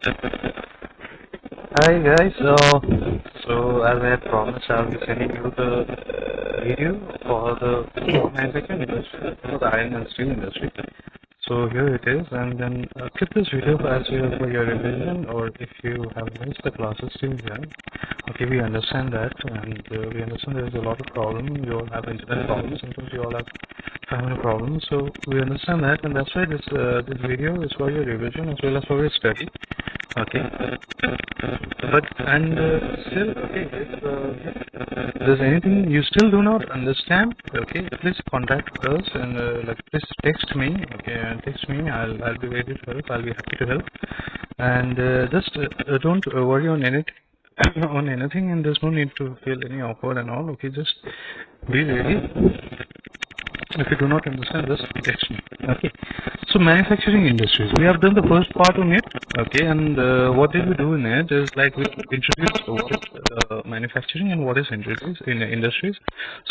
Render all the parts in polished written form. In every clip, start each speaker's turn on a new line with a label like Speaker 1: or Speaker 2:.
Speaker 1: Hi guys, so as I had promised, I'll be sending you the video for the manufacturing industry, for the iron and steel industry. So here it is, and then keep this video as for your revision, or if you have missed the classes still here. Okay, we understand that, and we understand there is a lot of problems. You all have internet problems, sometimes you all have family problems. So we understand that, and that's why this video is for your revision as well as for your study. Okay, but still, okay, if there's anything you still do not understand, okay, please contact us and please text me. Okay, and text me. I'll be ready to help. I'll be happy to help. And just don't worry on anything. On anything, and there's no need to feel any awkward and all. Okay, just be ready. If you do not understand, just text me. Okay, so manufacturing industries, we have done the first part on it. Okay, and what did we do in it is like we introduced what is manufacturing and what is introduced in industries.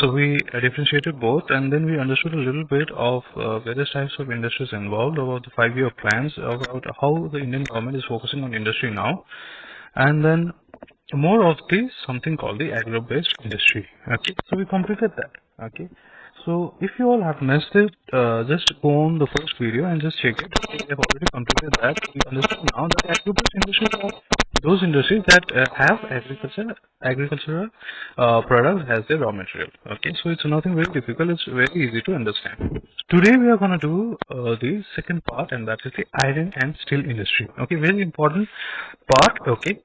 Speaker 1: So we differentiated both, and then we understood a little bit of various types of industries involved, about the 5-year plans, about how the Indian government is focusing on industry now, and then more of the something called the agro-based industry. Okay, so we completed that. Okay, so if you all have missed it, just go on the first video and just check it. We have already completed that. We understand now that agro-based industries are those industries that have agricultural products as their raw material. Okay, so it's nothing very difficult. It's very easy to understand. Today we are going to do the second part, and that is the iron and steel industry. Okay, very important part. Okay,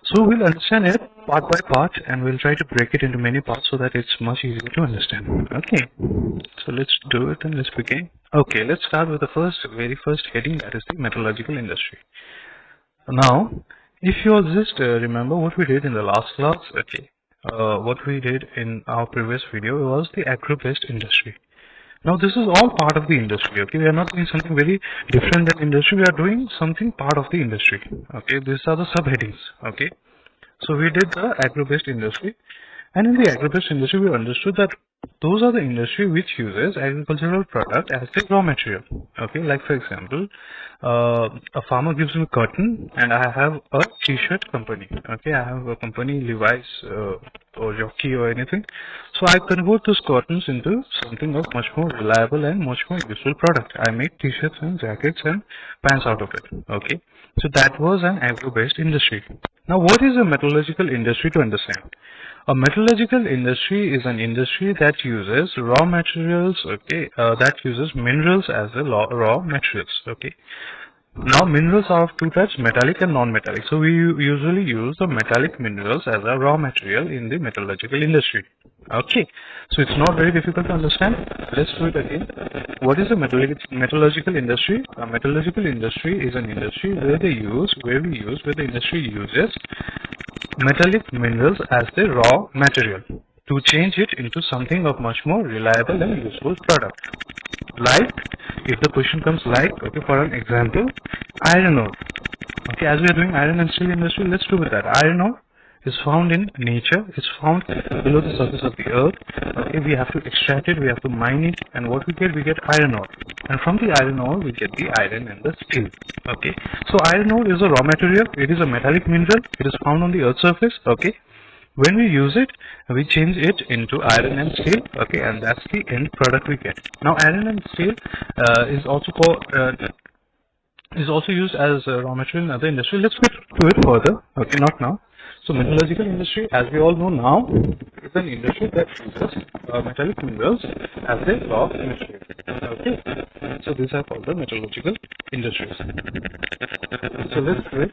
Speaker 1: so we'll understand it part by part, and we'll try to break it into many parts so that it's much easier to understand. Okay, so let's do it and let's begin. Okay, let's start with the very first heading, that is the metallurgical industry. Now, if you all just remember what we did in the last class, okay, what we did in our previous video was the agro-based industry. Now this is all part of the industry. Okay, we are not doing something very different than industry. We are doing something part of the industry. Okay, these are the subheadings. Okay, so we did the agro-based industry, and in the agro-based industry we understood that those are the industry which uses agricultural product as their raw material. Okay, like for example, a farmer gives me cotton, and I have a t-shirt company. Okay, I have a company, Levi's or Jockey or anything. So I convert those cottons into something of much more reliable and much more useful product. I make t-shirts and jackets and pants out of it. Okay, so that was an agro-based industry. Now what is a metallurgical industry to understand? A metallurgical industry is an industry that uses raw materials, okay, that uses minerals as the raw materials, okay. Now minerals are of two types, metallic and non-metallic. So we usually use the metallic minerals as a raw material in the metallurgical industry. Okay, so it's not very difficult to understand. Let's do it again. What is a metallurgical industry? A metallurgical industry is an industry where the industry uses metallic minerals as the raw material to change it into something of much more reliable and useful product. Like, if the question comes like, okay, for an example, iron ore. Okay, as we are doing iron and steel industry, let's do with that. Iron ore is found in nature, it's found below the surface of the earth. Okay, we have to extract it, we have to mine it, and what we get iron ore. And from the iron ore, we get the iron and the steel. Okay, so iron ore is a raw material, it is a metallic mineral, it is found on the earth's surface. Okay, when we use it, we change it into iron and steel. Okay, and that's the end product we get. Now iron and steel is also used as raw material in other industry. Let's get to it further. Okay, not now. So metallurgical industry, as we all know now, is an industry that uses metallic minerals as their raw material. Okay, so these are called the metallurgical industries. So let's do it.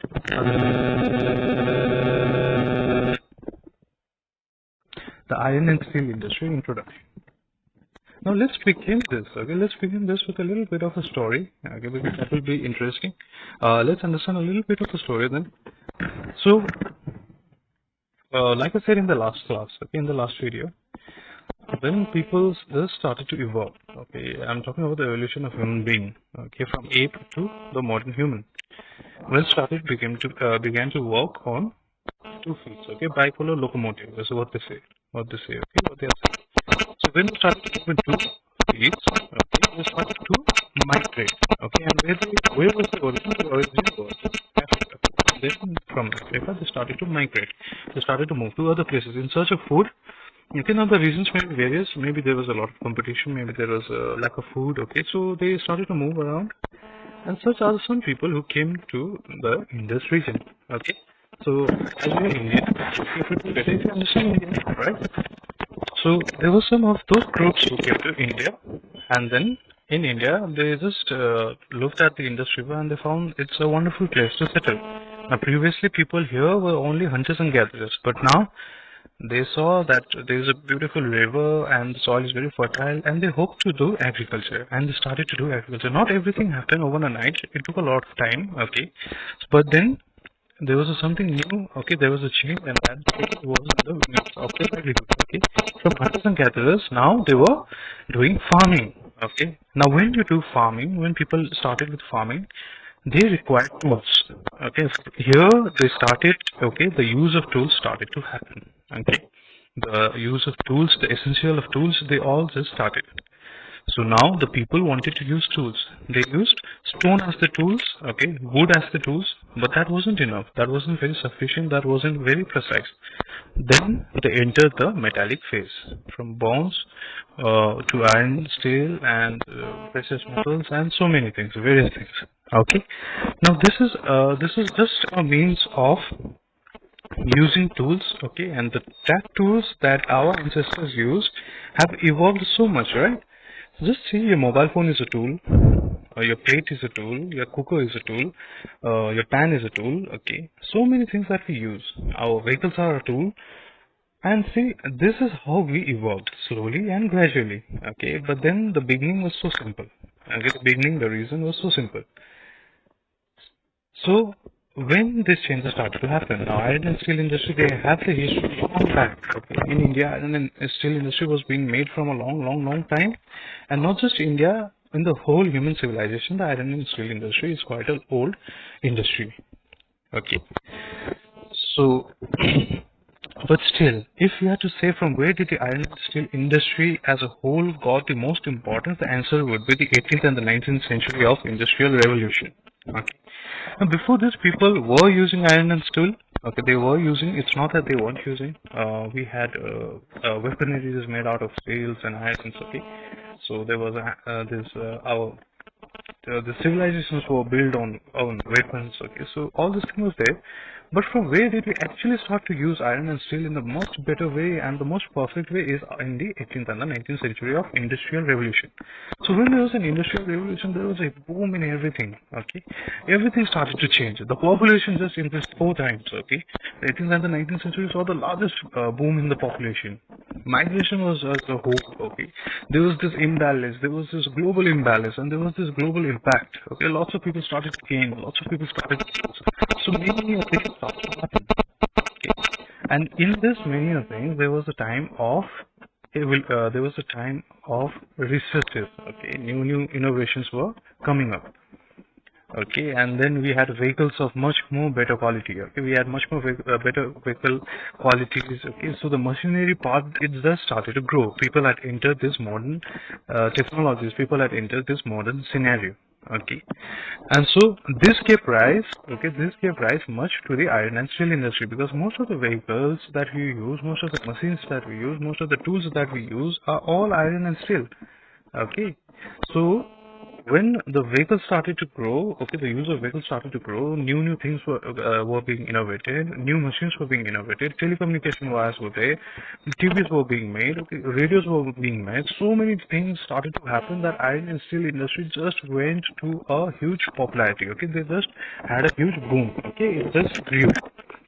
Speaker 1: The iron and steel industry introduction. Now let's begin this. Okay, let's begin this with a little bit of a story. Okay, because that will be interesting. Let's understand a little bit of the story then. So, like I said in the last class, okay, in the last video, when people started to evolve, okay, I'm talking about the evolution of human being, okay, from ape to the modern human. When began to work on 2 feet, okay, bipolar locomotive. This is what they say. What they are saying. So when we started to move in 2 feet, okay, we started to migrate, okay, and where was the origin? The origin was Africa. then from Africa they started to migrate. They started to move to other places in search of food. Okay, now the reasons may be various. Maybe there was a lot of competition, maybe there was a lack of food. Okay, so they started to move around, and such are some people who came to the Indus region. Okay, so as we are Indian, if you understand Indian, right? So there were some of those groups who came to India, and then in India they just looked at the Indus River and they found it's a wonderful place to settle. Now previously people here were only hunters and gatherers, but now they saw that there is a beautiful river and the soil is very fertile, and they hoped to do agriculture, and they started to do agriculture. Not everything happened overnight. It took a lot of time. Okay, but then there was something new. Okay, there was a change, and that was in the midst of the agriculture. Okay, from hunters and gatherers, now they were doing farming. Okay, now when you do farming, when people started with farming, they required tools. Okay, here they started. Okay, the use of tools started to happen. Okay, the use of tools, the essential of tools, they all just started. So now the people wanted to use tools. They used stone as the tools, okay, wood as the tools, but that wasn't enough. That wasn't very sufficient. That wasn't very precise. Then they entered the metallic phase, from bronze to iron, steel, and precious metals, and so many things, various things. Okay. Now this is just a means of using tools. Okay, and that tools that our ancestors used have evolved so much, right? Just see, your mobile phone is a tool, your plate is a tool, your cooker is a tool, your pan is a tool. Okay, so many things that we use. Our vehicles are a tool, and see, this is how we evolved, slowly and gradually. Okay, but then the beginning was so simple. Okay, the reason was so simple. So when this changes started to happen, now iron and steel industry, they have the history long back. Okay, in India, iron and steel industry was being made from a long time, and not just India. In the whole human civilization, the iron and steel industry is quite an old industry. Okay, so but still, if we had to say from where did the iron and steel industry as a whole got the most importance, the answer would be the 18th and the 19th century of industrial revolution. Okay. And before this, people were using iron and steel. Okay, they were using. It's not that they weren't using. We had weaponry is made out of steels and irons. Okay, so there was the civilizations were built on weapons. Okay, so all this thing was there. But from where did we actually start to use iron and steel in the most better way and the most perfect way is in the 18th and the 19th century of industrial revolution. So when there was an industrial revolution, there was a boom in everything. Okay, everything started to change. The population just increased 4 times. Okay, the 18th and the 19th century saw the largest boom in the population. Migration was a whole. Okay, there was this imbalance, there was this global imbalance, and there was this global impact. Okay, lots of people started to gain, lots of people started to lose. So many things started to happen. Okay, and in this many things, there was a time of researches. Okay, new innovations were coming up. Okay, and then we had vehicles of much more better quality. Okay, we had much more better vehicle qualities. Okay, so the machinery part, it just started to grow. People had entered this modern technologies. People had entered this modern scenario. Okay, and so this gave rise. Okay, this gave rise much to the iron and steel industry, because most of the vehicles that we use, most of the machines that we use, most of the tools that we use are all iron and steel. Okay, so when the vehicles started to grow, okay, the use of vehicles started to grow, new things were being innovated, new machines were being innovated, telecommunication wires were there, TVs were being made, okay, radios were being made, so many things started to happen that iron and steel industry just went to a huge popularity. Okay, they just had a huge boom. Okay, it just grew.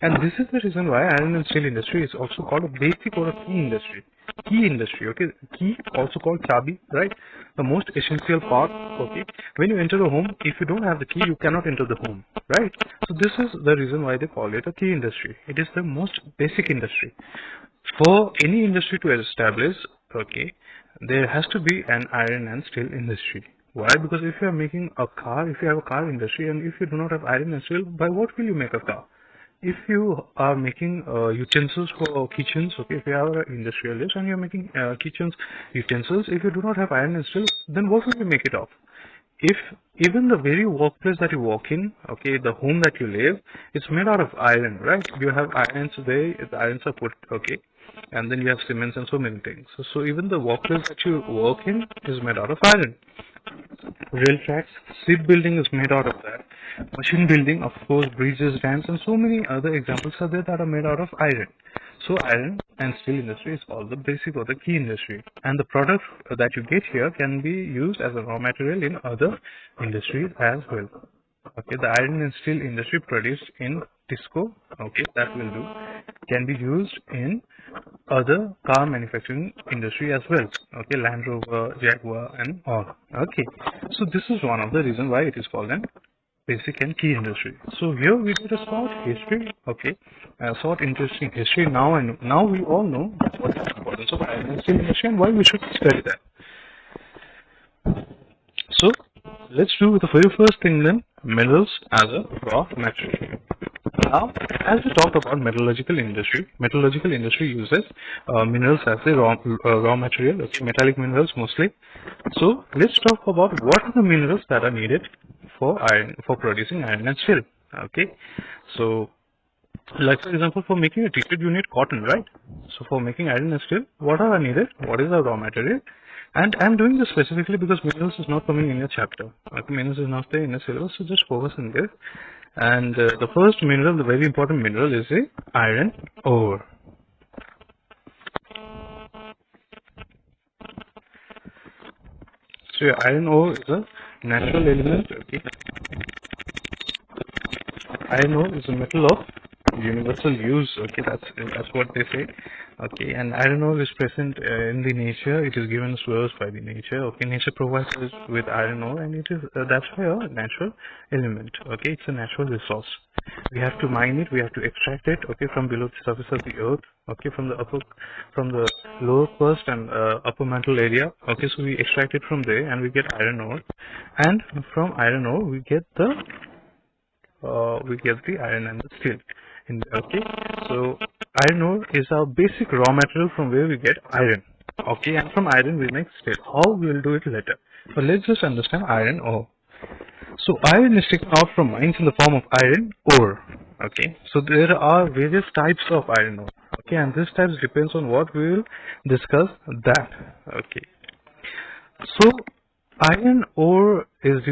Speaker 1: And this is the reason why iron and steel industry is also called a basic or a key industry. Key industry, okay, key also called chabi, right? The most essential part. Okay, when you enter a home, if you don't have the key, you cannot enter the home, right? So this is the reason why they call it a key industry. It is the most basic industry. For any industry to establish, okay, there has to be an iron and steel industry. Why? Because if you are making a car, if you have a car industry, and if you do not have iron and steel, by what will you make a car? If you are making utensils for kitchens, okay, if you are an industrialist and you are making kitchens utensils, if you do not have iron and steel, then what will you make it of? if even the very workplace that you work in, okay, the home that you live, it's made out of iron, right? You have irons there, the irons are put, okay, and then you have cements and so many things. So even the workplace that you work in is made out of iron. Rail tracks, shipbuilding is made out of that. Machine building, of course, bridges, dams, and so many other examples are there that are made out of iron. So iron and steel industry is called the basic or the key industry. And the product that you get here can be used as a raw material in other industries as well. Okay, the iron and steel industry produced in Tisco, okay, that will do, can be used in other car manufacturing industry as well. Okay, Land Rover, Jaguar, and all. Okay, so this is one of the reasons why it is called an basic and key industry. So here we did a short history. Okay, a short interesting history. Now we all know what is the importance of iron and steel industry and why we should study that. So let's do the very first thing then, minerals as a raw material. Now, as we talked about metallurgical industry uses minerals as a raw material, okay, metallic minerals mostly. So let's talk about what are the minerals that are needed for producing iron and steel. Okay, so like for example, for making a t-shirt you need cotton, right? So for making iron and steel, what are needed? What is the raw material? And I'm doing this specifically because minerals is not coming in your chapter. Okay, minerals is not there in the syllabus, so just focus on this. And the first mineral, the very important mineral, is the iron ore. So your iron ore is a natural element. Okay, iron ore is a metal of universal use. Okay, that's what they say. Okay, and iron ore is present in the nature. It is given to us by the nature. Okay, nature provides us with iron ore, and it is that's why a natural element. Okay, it's a natural resource. We have to mine it. We have to extract it. Okay, from below the surface of the earth. Okay, from the lower crust and upper mantle area. Okay, so we extract it from there, and we get iron ore, and from iron ore we get the iron and the steel. Okay, so iron ore is our basic raw material from where we get iron. Okay, and from iron we make steel. How we will do it later. But let's just understand iron ore. So iron is taken out from mines in the form of iron ore. Okay, so there are various types of iron ore. Okay, and this types depends on what we will discuss that. Okay, so iron ore is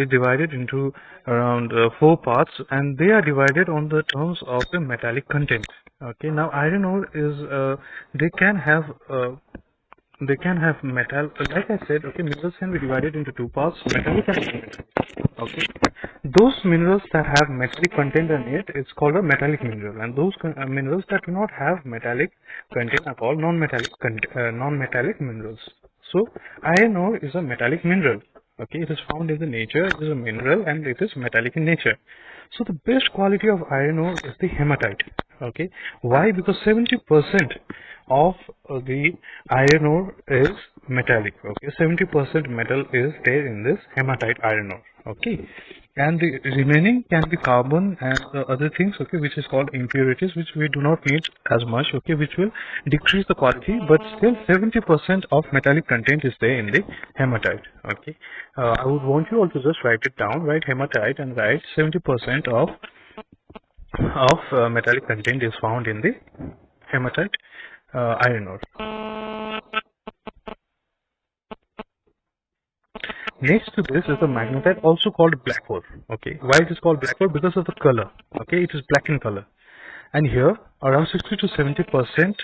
Speaker 1: divided into around 4 parts, and they are divided on the terms of the metallic content. Okay, now iron ore is they can have metal, like I said. Okay, minerals can be divided into 2 parts, metallic and non-metallic. Okay, those minerals that have metallic content in it is called a metallic mineral, and those minerals that do not have metallic content are called non-metallic minerals. So iron ore is a metallic mineral. Okay, it is found in the nature. It is a mineral and it is metallic in nature. So the best quality of iron ore is the hematite. Okay, why? Because 70% of the iron ore is metallic. Okay, 70% metal is there in this hematite iron ore. Okay, and the remaining can be carbon and other things. Okay, which is called impurities, which we do not need as much. Okay, which will decrease the quality, but still 70% of metallic content is there in the hematite. Okay, I would want you all to just write it down. Write hematite and write 70% of metallic content is found in the hematite iron ore. Next to this is the magnetite, also called black ore. Okay, why it is called black ore? Because of the color. Okay, it is black in color, and here around 60 to 70%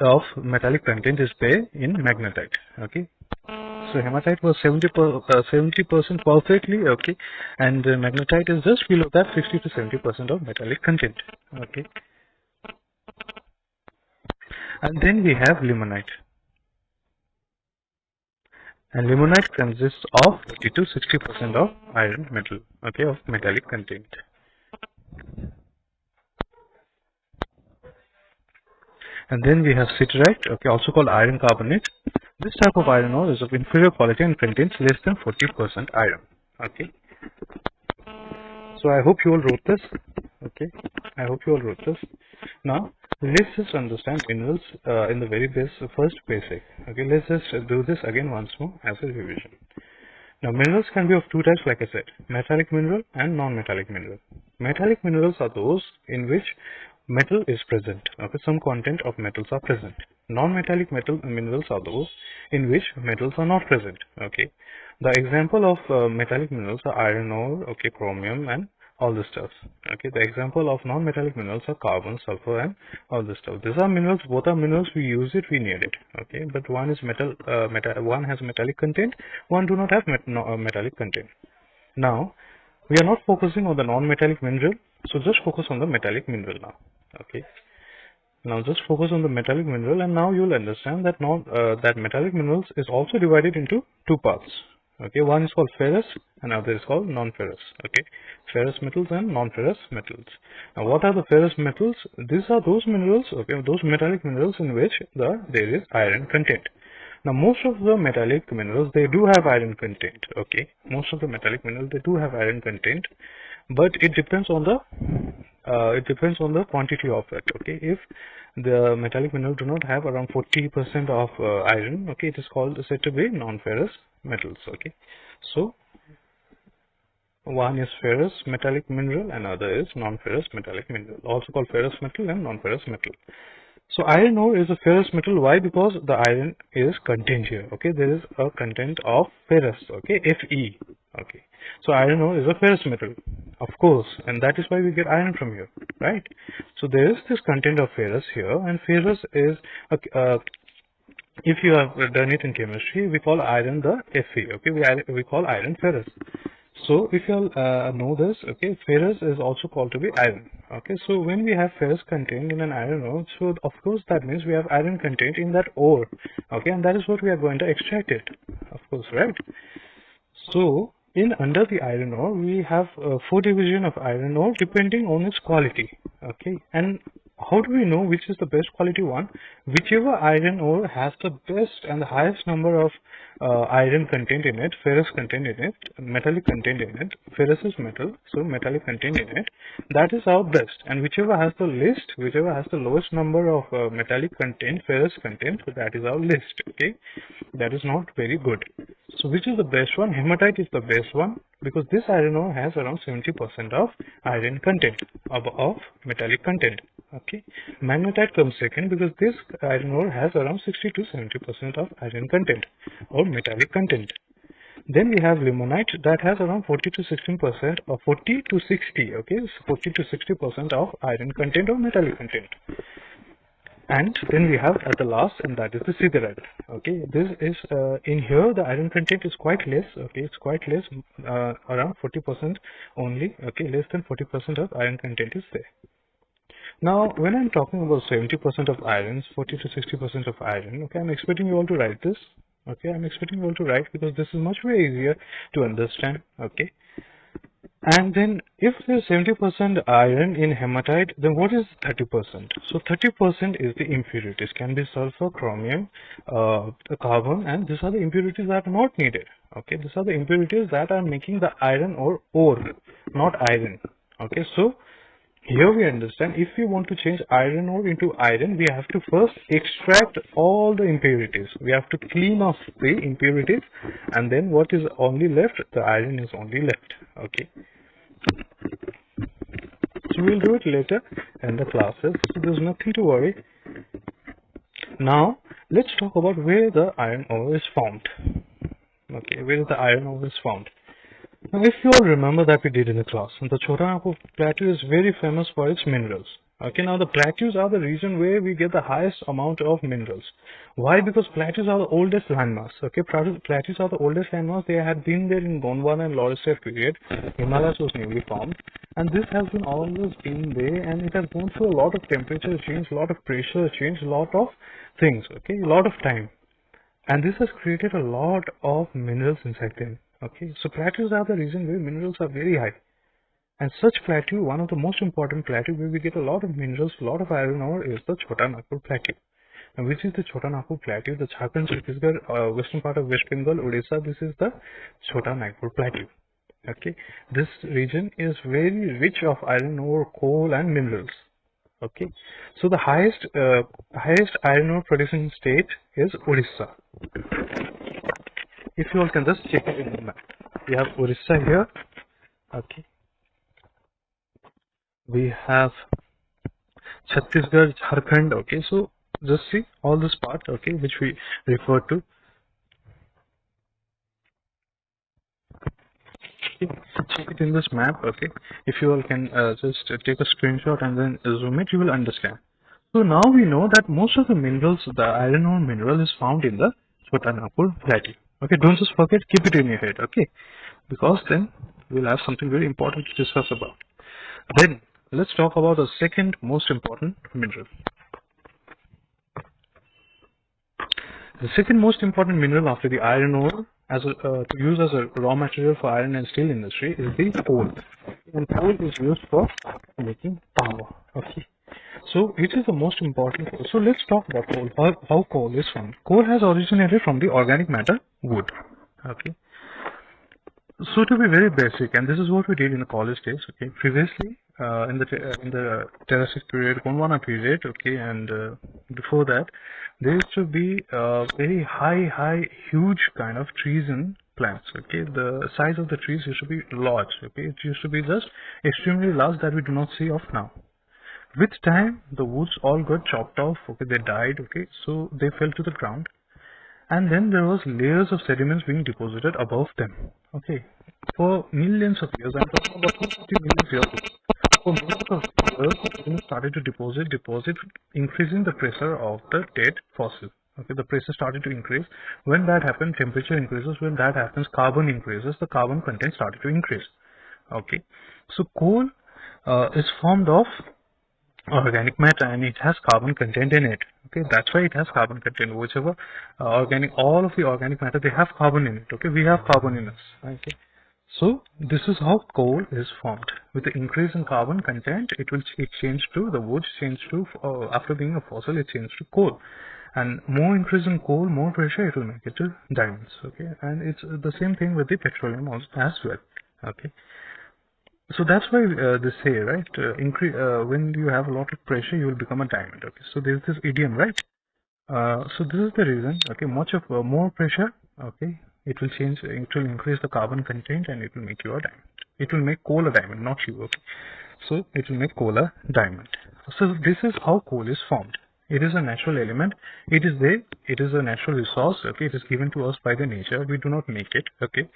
Speaker 1: of metallic content is there in magnetite. Okay, so hematite was 70% perfectly. Okay, and magnetite is just below that, 60 to 70% of metallic content. Okay, and then we have limonite. And limonite consists of 50 to 60% of iron metal, okay, of metallic content. And then we have siderite, okay, also called iron carbonate. This type of iron ore is of inferior quality and contains less than 40% iron. Okay. So I hope you all wrote this. Okay, I hope you all wrote this. Now let's just understand minerals in the very first basic. Okay, let's just do this again once more as a revision. Now, minerals can be of two types, like I said, metallic mineral and non-metallic mineral. Metallic minerals are those in which metal is present. Okay, some content of metals are present. Non-metallic metal minerals are those in which metals are not present. Okay, the example of metallic minerals are iron ore, okay, chromium, and all this stuff. Okay, the example of non-metallic minerals are carbon, sulfur, and all this stuff. These are minerals. Both are minerals. We use it, we need it. Okay, but one is one has metallic content, one do not have metallic content. Now, we are not focusing on the non-metallic mineral, so just focus on the metallic mineral now. Okay. Now just focus on the metallic mineral, and now you'll understand that that metallic minerals is also divided into two parts. Okay, one is called ferrous and other is called non-ferrous. Okay, ferrous metals and non-ferrous metals. Now, what are the ferrous metals? These are those minerals, okay, those metallic minerals in which there is iron content. Now, most of the metallic minerals, they do have iron content. Okay, most of the metallic minerals, they do have iron content, but it depends on the quantity of it. Okay, if the metallic mineral do not have around 40% of iron, okay, it is said to be non-ferrous metals. Okay, so one is ferrous metallic mineral and other is non-ferrous metallic mineral, also called ferrous metal and non-ferrous metal. So iron ore is a ferrous metal. Why? Because the iron is contained here. Okay, there is a content of ferrous. Okay, Fe. Okay, so iron ore is a ferrous metal, of course, and that is why we get iron from here, right? So there is this content of ferrous here, and ferrous is if you have done it in chemistry, we call iron the Fe. Okay, we call iron ferrous. So if you all know this, okay, ferrous is also called to be iron. Okay, so when we have ferrous content in an iron ore, so of course that means we have iron content in that ore. Okay, and that is what we are going to extract it, of course, right? So in under the iron ore, we have four division of iron ore depending on its quality. Okay, and how do we know which is the best quality one? Whichever iron ore has the best and the highest number of iron content in it, ferrous content in it, metallic content in it. Ferrous is metal, so metallic content in it. That is our best. And whichever has the lowest number of metallic content, ferrous content, so that is our list. Okay, that is not very good. So which is the best one? Hematite is the best one because this iron ore has around 70% of iron content of metallic content. Okay, magnetite comes second because this iron ore has around 60 to 70% of iron content or metallic content. Then we have limonite that has around 40 to 16% or 40 to 60. Okay, 40 to 60% of iron content or metallic content. And then we have at the last, and that is the siderite. Okay, this is in here the iron content is quite less. Okay, it's quite less, around 40% only. Okay, less than 40% of iron content is there. Now, when I'm talking about 70% of iron, 40 to 60% of iron, okay, I'm expecting you all to write this. Okay, I'm expecting you all to write because this is much very easier to understand. Okay, and then if there's 70% iron in hematite, then what is 30%? So 30% is the impurities, can be sulfur, chromium, carbon, and these are the impurities that are not needed. Okay, these are the impurities that are making the iron ore, not iron. Okay, so here we understand if we want to change iron ore into iron, we have to first extract all the impurities. We have to clean off the impurities, and then what is only left? The iron is only left. Okay. So we'll do it later in the classes. So there's nothing to worry. Now let's talk about where the iron ore is found. Okay, where the iron ore is found. Now, if you all remember that we did in the class, the Chotanagpur Plateau is very famous for its minerals. Okay, now the plateaus are the region where we get the highest amount of minerals. Why? Because plateaus are the oldest landmass. Okay, plateaus are the oldest landmass. They had been there in Gondwana and Lorestad period. Himalayas was newly formed, and this has been always been there, and it has gone through a lot of temperature change, a lot of pressure change, a lot of things. Okay, a lot of time, and this has created a lot of minerals inside them. Okay, so plateaus are the reason where minerals are very high. And such plateau, one of the most important plateau where we get a lot of minerals, a lot of iron ore is the Chotanagpur Plateau. Now, which is the Chotanagpur Plateau? The Jharkhand, Chhattisgarh, western part of West Bengal, Odisha, this is the Chotanagpur Plateau. Okay, this region is very rich of iron ore, coal and minerals. Okay, so the highest iron ore producing state is Odisha. if you all can just check it in the map. We have Orissa here, okay. We have Chhattisgarh, Jharkhand, okay. So just see all this part, okay, which we refer to. Okay. Check it in this map, okay. If you all can just take a screenshot and then zoom it, you will understand. So now we know that most of the minerals, the iron ore mineral is found in the Chotanagpur Plateau. Okay, don't just forget, keep it in your head, okay? Because then we'll have something very important to discuss about. Then let's talk about the second most important mineral. The second most important mineral after the iron ore as to use as a raw material for iron and steel industry is the coal. And coal is used for making power. Okay. So it is the most important. So let's talk about coal. How coal is formed. Coal has originated from the organic matter wood. Okay. So to be very basic, and this is what we did in the college days. Okay. Previously, in the Jurassic period, Gondwana period. Okay, and before that, there used to be very high, huge kind of trees and plants. Okay, the size of the trees used to be large. Okay, it used to be just extremely large that we do not see of now. With time, the woods all got chopped off. Okay, they died. Okay, so they fell to the ground, and then there was layers of sediments being deposited above them. Okay, for millions of years, I'm talking about 250 million years ago. For millions of years, the sediments started to deposit, increasing the pressure of the dead fossil. Okay, the pressure started to increase. When that happened, temperature increases. When that happens, carbon increases. The carbon content started to increase. Okay, so coal is formed of organic matter and it has carbon content in it. Okay, that's why it has carbon content. Whichever all of the organic matter, they have carbon in it. Okay, we have carbon in us. Okay, so this is how coal is formed. With the increase in carbon content, it change to the wood change to after being a fossil, it changed to coal. And more increase in coal, more pressure, it will make it to diamonds. Okay, and it's the same thing with the petroleum also as well. Okay. So that's why they say, right, when you have a lot of pressure, you will become a diamond. Okay, so there's this idiom, right? So this is the reason. Okay, much of more pressure. Okay, it will increase the carbon content, and it will make you a diamond. It will make coal a diamond, not you. Okay, so it will make coal a diamond. So this is how coal is formed. It is a natural element. It is there. It is a natural resource. Okay, it is given to us by the nature. We do not make it. Okay.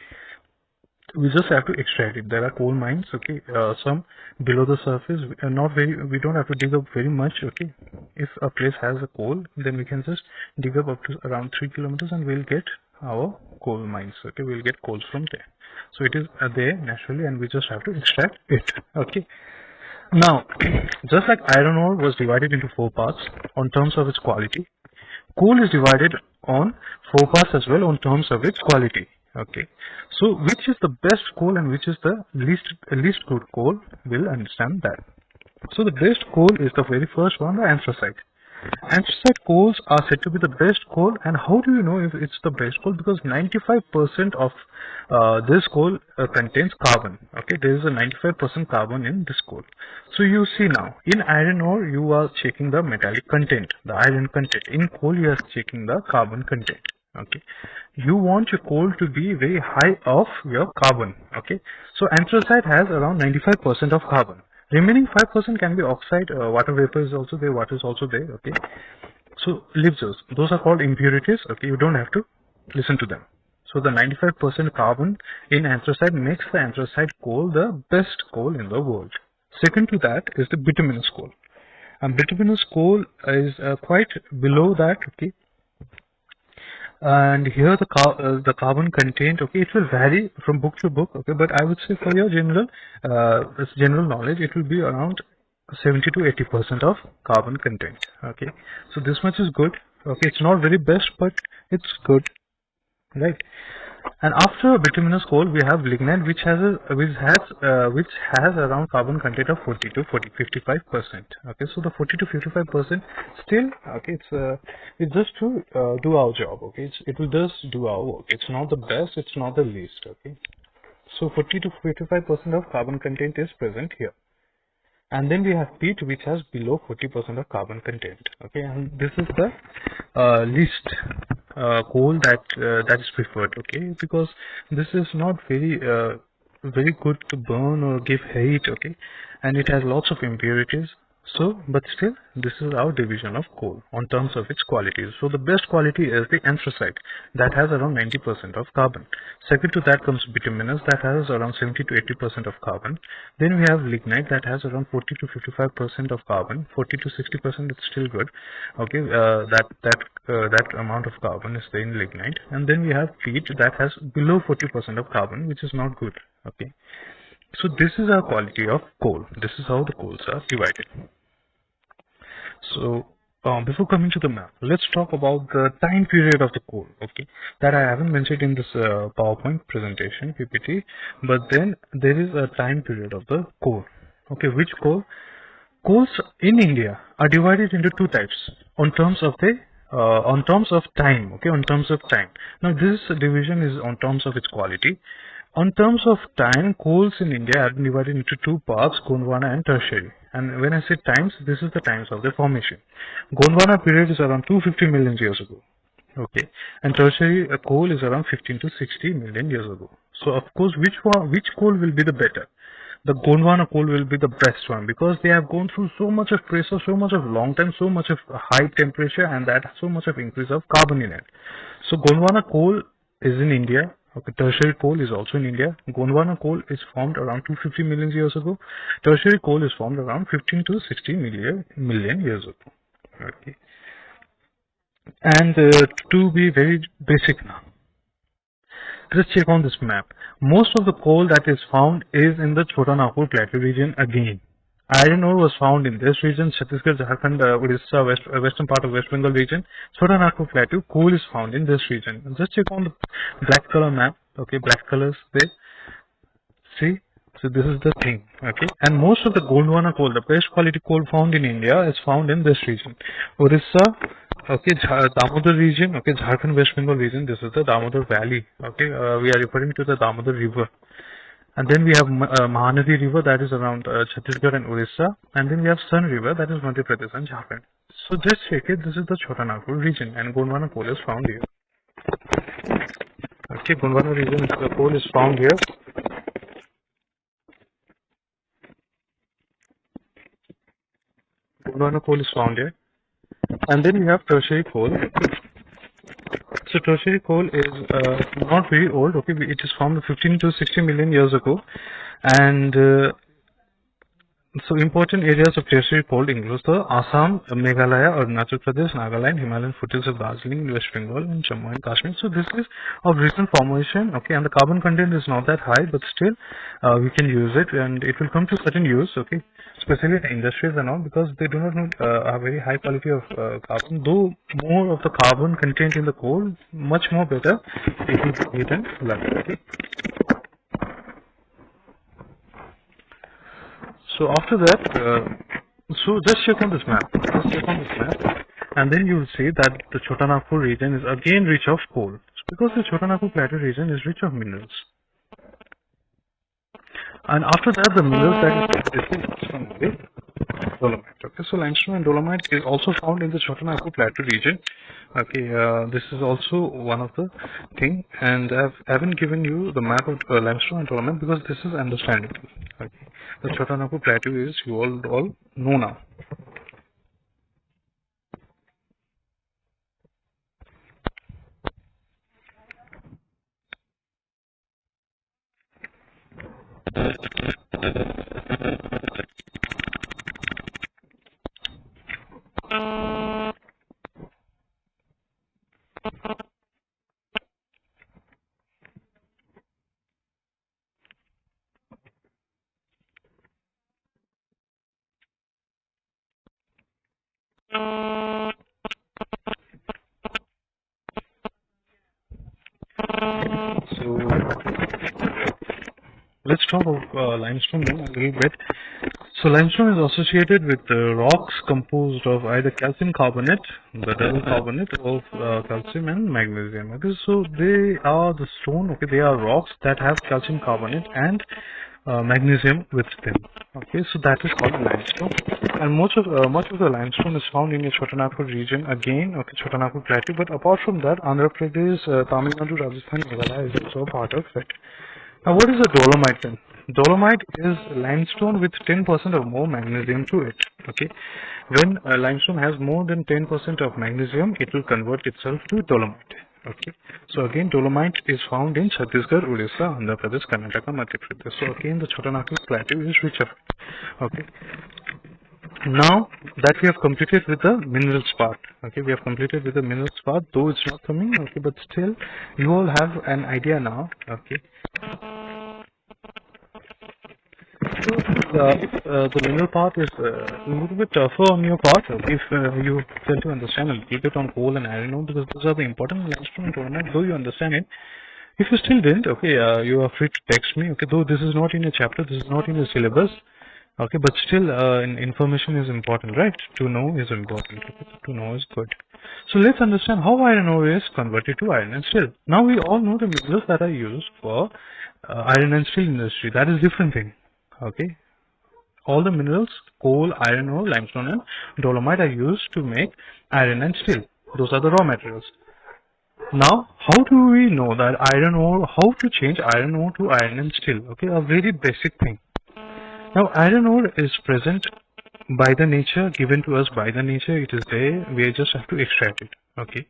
Speaker 1: We just have to extract it. There are coal mines, okay, some below the surface, not very, we don't have to dig up very much, okay. If a place has a coal, then we can just dig up to around 3 kilometers and we'll get our coal mines, okay, we'll get coals from there. So it is there naturally and we just have to extract it, okay. Now, just like iron ore was divided into 4 parts on terms of its quality, coal is divided on 4 parts as well on terms of its quality. Okay, so which is the best coal and which is the least good coal? We'll understand that. So the best coal is the very first one, the anthracite. Anthracite coals are said to be the best coal, and how do you know if it's the best coal? Because 95% of this coal contains carbon. Okay, there is a 95% carbon in this coal. So you see now, in iron ore you are checking the metallic content, the iron content. In coal you are checking the carbon content. Okay, you want your coal to be very high of your carbon. Okay, so anthracite has around 95% of carbon. Remaining 5% can be oxide, water vapor is also there, water is also there, okay. So leaves those are called impurities, okay, you don't have to listen to them. So the 95% carbon in anthracite makes the anthracite coal the best coal in the world. Second to that is the bituminous coal. And bituminous coal is quite below that, okay. And here the carbon content, okay, it will vary from book to book, okay, but I would say for your general knowledge, it will be around 70 to 80% of carbon content. Okay, so this much is good. Okay, it's not very best, but it's good, right? And after bituminous coal, we have lignite, which has around carbon content of 55%. Okay, so the 40 to 55% still, okay, it's just to do our job. Okay, it will just do our work. It's not the best, it's not the least. Okay, so 40 to 55% of carbon content is present here. And then we have peat, which has below 40% of carbon content. Okay, and this is the least coal that is preferred, okay, because this is not very good to burn or give heat, okay, and it has lots of impurities. So, but still, this is our division of coal on terms of its qualities. So the best quality is the anthracite that has around 90% of carbon. Second to that comes bituminous that has around 70 to 80% of carbon. Then we have lignite that has around 40 to 55% of carbon. 40 to 60% is still good. Okay, that amount of carbon is there in lignite. And then we have peat that has below 40% of carbon, which is not good. Okay. So this is our quality of coal. This is how the coals are divided. So before coming to the map, let's talk about the time period of the coal. Okay, that I haven't mentioned in this PowerPoint presentation PPT, but then there is a time period of the coal. Okay, which coal? Coals in India are divided into two types on terms of the on terms of time. Okay, on terms of time. Now this division is on terms of its quality. On terms of time, coals in India are divided into two parts, Gondwana and Tertiary. And when I say times, this is the times of the formation. Gondwana period is around 250 million years ago. Okay, and Tertiary coal is around 15 to 60 million years ago. So of course, which coal will be the better? The Gondwana coal will be the best one because they have gone through so much of pressure, so much of long time, so much of high temperature, and that so much of increase of carbon in it. So Gondwana coal is in India. Okay, tertiary coal is also in India. Gondwana coal is formed around 250 million years ago. Tertiary coal is formed around 15 to 60 million years ago. Okay, and to be very basic now, just check on this map. Most of the coal that is found is in the Chota Nagpur Plateau region again. Iron ore was found in this region, Chhattisgarh, Jharkhand, Odisha, western part of West Bengal region. Chota Nagpur Plateau, coal is found in this region. Just check on the black color map. Okay, black colors there. See, so this is the thing. Okay, and most of the Gondwana coal, the best quality coal found in India, is found in this region. Odisha, okay, Damodar region, okay, Jharkhand, West Bengal region. This is the Damodar Valley. Okay, we are referring to the Damodar River. And then we have Mahanadi River that is around Chhattisgarh and Odisha. And then we have Sun River that is Madhya Pradesh and Jharkhand. So just check it. This is the Chota Nagpur region and Gondwana coal is found here. Okay, Gondwana region coal is found here. Gondwana coal is found here. And then we have tertiary coal. So tertiary coal is not very old. Okay, it is formed 15 to 60 million years ago, and so important areas of tertiary coal include the Assam, Meghalaya, Arunachal Pradesh, Nagaland, Himalayan foothills of Darjeeling, West Bengal, and Jammu and Kashmir. So this is of recent formation. Okay, and the carbon content is not that high, but still we can use it, and it will come to certain use. Okay, especially in industries and all, because they do not need a very high quality of carbon. Though more of the carbon content in the coal, much more better, it will be heat and light. Okay. So after that, so just check on this map. Just check on this map, and then you will see that the Chota Nagpur region is again rich of coal, because the Chota Nagpur Plateau region is rich of minerals. And after that, the minerals that is from the dolomite. Okay, so limestone and dolomite is also found in the Chota Nagpur Plateau region. Okay, this is also one of the thing, and I haven't given you the map of limestone and dolomite because this is understandable. Okay, the Chota Nagpur Plateau is you all know now. So let's talk about limestone a little bit. So limestone is associated with rocks composed of either calcium carbonate, the double carbonate of calcium and magnesium. Okay, so they are the stone. Okay, they are rocks that have calcium carbonate and magnesium with tin. Okay, so that is called limestone, and much of the limestone is found in the Chotanagpur region again. Okay, Chotanagpur Plateau. But apart from that, Andhra Pradesh, Tamil Nadu, Rajasthan, Meghalaya is also a part of it. Now, what is a dolomite then? Dolomite is limestone with 10% or more magnesium to it. Okay, when limestone has more than 10% of magnesium, it will convert itself to dolomite. Okay, so again, dolomite is found in Chhattisgarh, Odisha, Andhra Pradesh, Karnataka, Madhya Pradesh. So again, the Chotanagpur Plateau is richer. Okay. Now that we have completed with the minerals part, okay, we have completed with the minerals part, though it's not coming, okay, but still you all have an idea now, okay. So if the mineral part is a little bit tougher on your part, if you fail to understand a little bit on coal and iron ore, because those are the important limestone and dolomite, though you understand it. If you still didn't, okay, you are free to text me, okay, though this is not in a chapter, this is not in a syllabus. Okay, but still, information is important, right? To know is important. Okay? To know is good. So let's understand how iron ore is converted to iron and steel. Now we all know the minerals that are used for iron and steel industry. That is different thing. Okay, all the minerals, coal, iron ore, limestone, and dolomite are used to make iron and steel. Those are the raw materials. Now, how do we know that iron ore? How to change iron ore to iron and steel? Okay, a very basic thing. Now, iron ore is present by the nature, given to us by the nature. It is there. We just have to extract it. Okay.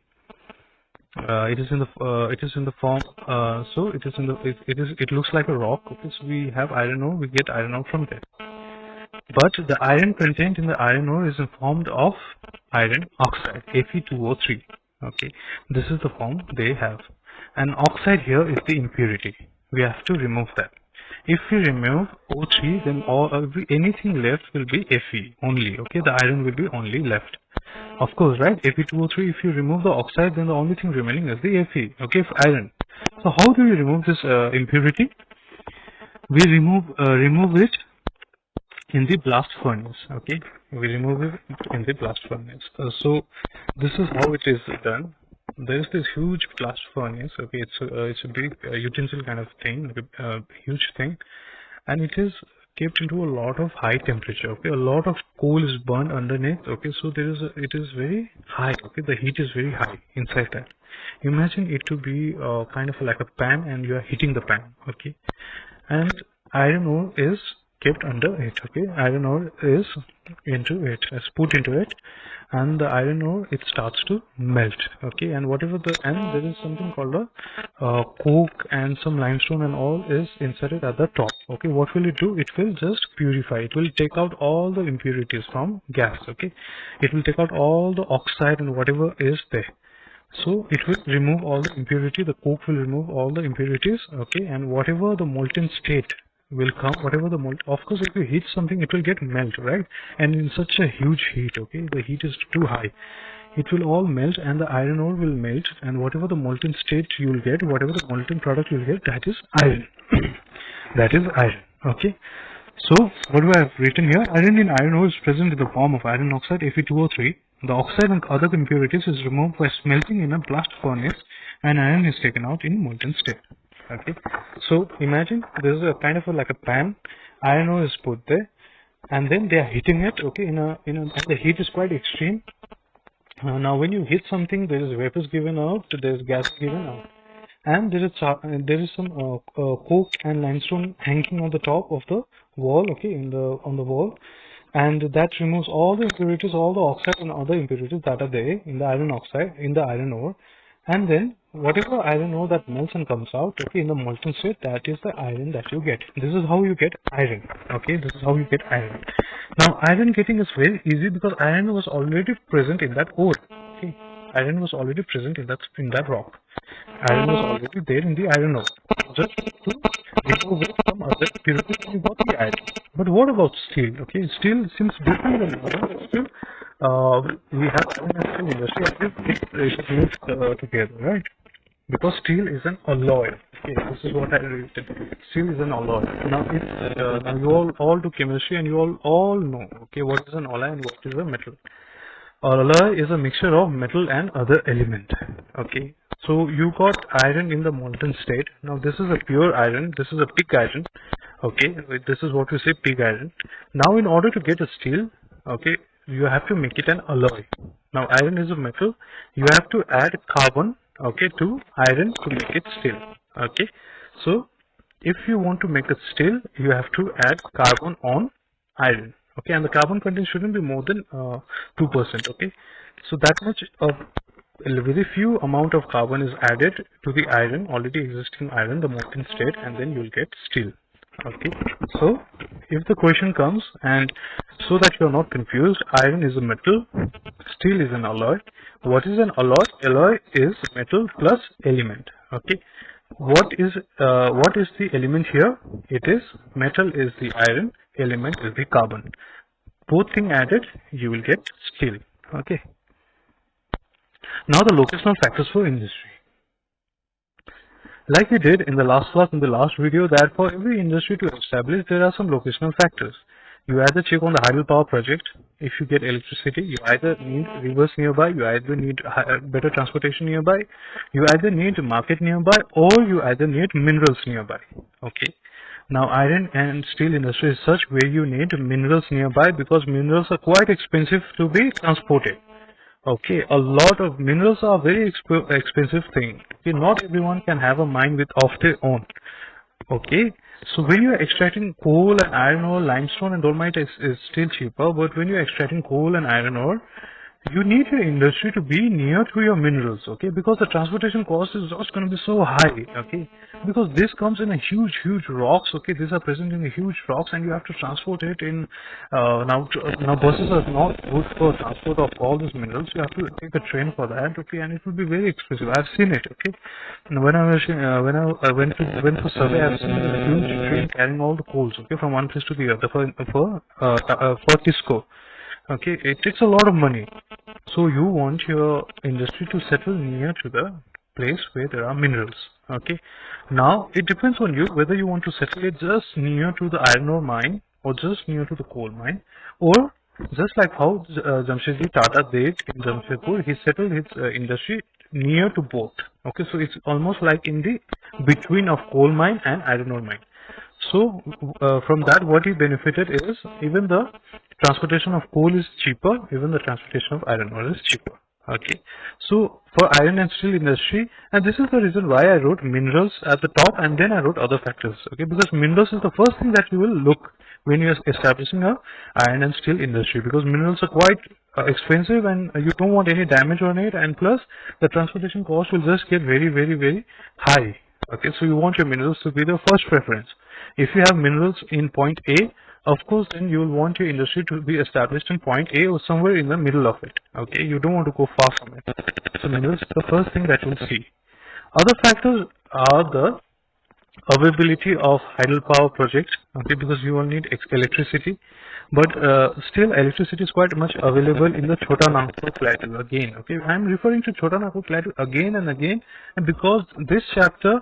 Speaker 1: It is in the form. So it is in the. It looks like a rock. Okay. So we have iron ore. We get iron ore from there. But the iron content in the iron ore is formed of iron oxide, Fe2O3. Okay. This is the form they have. And oxide here is the impurity. We have to remove that. If we remove O3, then anything left will be Fe only. Okay, the iron will be only left. Of course, right? Fe2O3. If you remove the oxide, then the only thing remaining is the Fe. Okay, for iron. So how do we remove this impurity? We remove it in the blast furnace. Okay, we remove it in the blast furnace. So this is how it is done. There is this huge blast furnace. Okay, it's a big utensil kind of thing, a huge thing, and it is kept into a lot of high temperature. Okay, a lot of coal is burned underneath. Okay, so it is very high. Okay, the heat is very high inside that. Imagine it to be kind of like a pan, and you are heating the pan. Okay, and iron ore is kept under it. Okay, iron ore is put into it, and the iron ore, it starts to melt. Okay, and there is something called a coke and some limestone and all is inserted at the top. Okay, what will it do? It will just purify. It will take out all the impurities from gas. Okay, it will take out all the oxide and whatever is there. So it will remove all the impurity. The coke will remove all the impurities. Okay, and whatever the molten state will come, of course, if you heat something, it will get melt, right? And in such a huge heat, okay, the heat is too high, it will all melt, and the iron ore will melt, and whatever the molten state you will get, whatever the molten product you will get, that is iron. That is iron. Okay, so what do I have written here? Iron in iron ore is present in the form of iron oxide, Fe2O3. The oxide and other impurities is removed by smelting in a blast furnace, and iron is taken out in molten state. Okay, so imagine this is a kind of like a pan. Iron ore is put there, and then they are heating it. Okay, and the heat is quite extreme. Now, when you heat something, there is vapors given out, there is gas given out, and there is some coke and limestone hanging on the top of the wall. Okay, on the wall, and that removes all the impurities, all the oxide and other impurities that are there in the iron ore. And then whatever iron ore that melts and comes out, okay, in the molten state, that is the iron that you get. This is how you get iron. Okay, this is how you get iron. Now, iron getting is very easy because iron was already present in that ore. Okay, iron was already present in that rock. Iron was already there in the iron ore. Just to remove it from other impurities, you got the iron. But what about steel? Okay, steel seems different than iron, but still, we have iron and steel industry, and it is mixed together, right? Because steel is an alloy. Okay, this is what I written. Steel is an alloy. Now, now you all do chemistry, and you all know, okay, what is an alloy and what is a metal. Alloy is a mixture of metal and other element. Okay, so you got iron in the molten state. Now this is a pure iron. This is a pig iron. Okay, this is what we say pig iron. Now in order to get a steel, okay, you have to make it an alloy. Now iron is a metal, you have to add carbon, okay, to iron to make it steel. Okay, so if you want to make a steel, you have to add carbon on iron. Okay, and the carbon content shouldn't be more than 2%. Okay, so that much of a very few amount of carbon is added to the iron, already existing iron, the molten state, and then you'll get steel. Okay, so if the question comes, and so that you're not confused, iron is a metal, steel is an alloy. What is an alloy? Alloy is metal plus element. Okay, what is the element here? It is metal is the iron, element is the carbon. Both thing added, you will get steel. Okay. Now the locational factors for industry. Like we did in the last class, in the last video, that for every industry to establish, there are some locational factors. You either check on the hydropower project. If you get electricity, you either need rivers nearby, you either need better transportation nearby, you either need market nearby, or you either need minerals nearby. Okay. Now iron and steel industry is such where you need minerals nearby, because minerals are quite expensive to be transported. Okay, a lot of minerals are very expensive thing. Okay, not everyone can have a mine with of their own. Okay, so when you are extracting coal and iron ore, limestone and dolomite is still cheaper, but when you are extracting coal and iron ore, you need your industry to be near to your minerals, okay, because the transportation cost is just going to be so high, okay, because this comes in a huge rocks, okay, these are present in a huge rocks, and you have to transport it in, now buses are not good for transport of all these minerals. You have to take a train for that, okay, and it will be very expensive. I've seen it, okay, and when I went for survey, I've seen a huge train carrying all the coals, okay, from one place to the other for Tisco. Okay, it takes a lot of money. So you want your industry to settle near to the place where there are minerals. Okay, now it depends on you whether you want to settle it just near to the iron ore mine, or just near to the coal mine, or just like how Jamshedji Tata did in Jamshedpur, he settled his industry near to both. Okay, so it's almost like in the between of coal mine and iron ore mine. So from that, what he benefited is even the transportation of coal is cheaper, even the transportation of iron ore is cheaper. Okay, so for iron and steel industry, and this is the reason why I wrote minerals at the top and then I wrote other factors. Okay, because minerals is the first thing that you will look when you are establishing a iron and steel industry, because minerals are quite expensive and you don't want any damage on it, and plus the transportation cost will just get very high. Okay, so you want your minerals to be the first preference. If you have minerals in point A, of course, then you will want your industry to be established in point A or somewhere in the middle of it. Okay, you don't want to go far from it. So minerals is the first thing that you'll see. Other factors are the availability of hydropower projects. Okay, because you will need electricity, but still electricity is quite much available in the Chota Nagpur Plateau again. Okay, I am referring to Chota Nagpur Plateau again and again, and because this chapter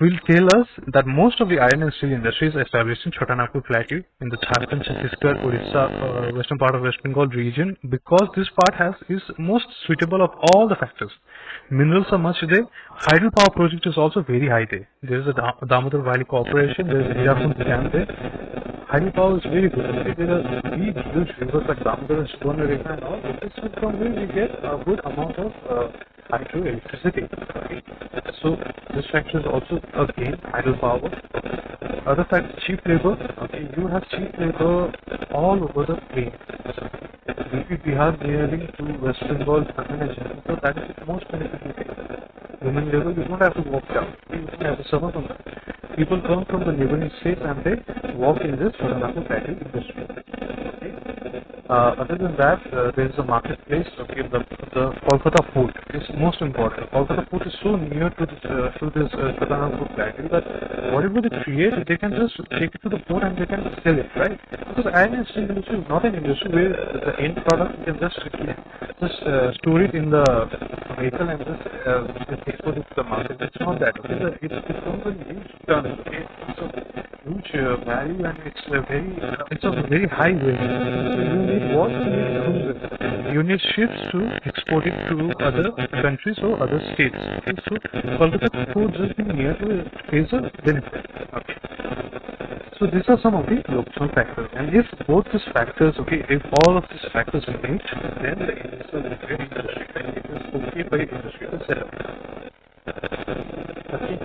Speaker 1: will tell us that most of the iron and steel industry is established in Chota Nagpur Plateau in the Jharkhand, Chhattisgarh, Odisha, western part of West Bengal region, because this part is most suitable of all the factors. Minerals are much there. Hydropower project is also very high there. There is a Damodar Valley Corporation, there is a Hirakud dam there. Hydropower is very good. Okay? There are huge rivers like Damodar and Subarnarekha and all. This is from where we get a good amount of hydroelectricity. Okay? So this factor is also again hydropower. Other factor, cheap labor. Okay, you have cheap labor all over the plain. If we have nearing to West Bengal, so that is the most benefit you get. Women labor, you don't have to walk down. You don't have to suffer from that. People come from the neighboring states and they walk in this Chota Nagpur Plateau industry. Other than that, there is a marketplace. Okay, the Kolkata port is most important. Kolkata port is so near to this Chota Nagpur Plateau that whatever they create, they can just take it to the port and they can sell it, right? Because iron and steel industry is not an industry where the end product you can just store it in the vehicle and just export it to the market. It's not that. Okay, it's comes in huge tons. Okay, so huge value, and it's a very high value. So you need what? You need cruises. You need ships to export it to other countries or other states. Okay, so Kolkata port just being near to it is a benefit. Okay. So So these are some of the locational factors, and if both these factors, okay, if all of these factors are meet, then the investor will get industry and it is okay for the industry to set up. Okay.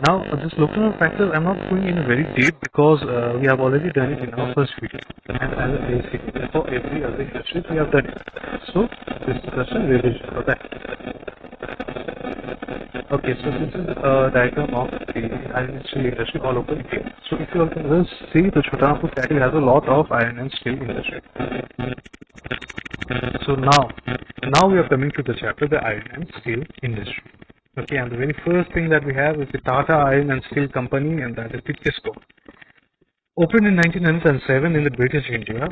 Speaker 1: Now this locational factors I'm not going in very deep because we have already done it in our first video, and as a basic for every other industry we have done it. So this is just a revision for that. Okay, so this is a diagram of the iron and steel industry all over India. So if you can just see, the Chotanagpur category has a lot of iron and steel industry. So now we are coming to the chapter, the iron and steel industry. Okay, and the very first thing that we have is the Tata Iron and Steel Company, and that is the TISCO. Opened in 1907 in the British India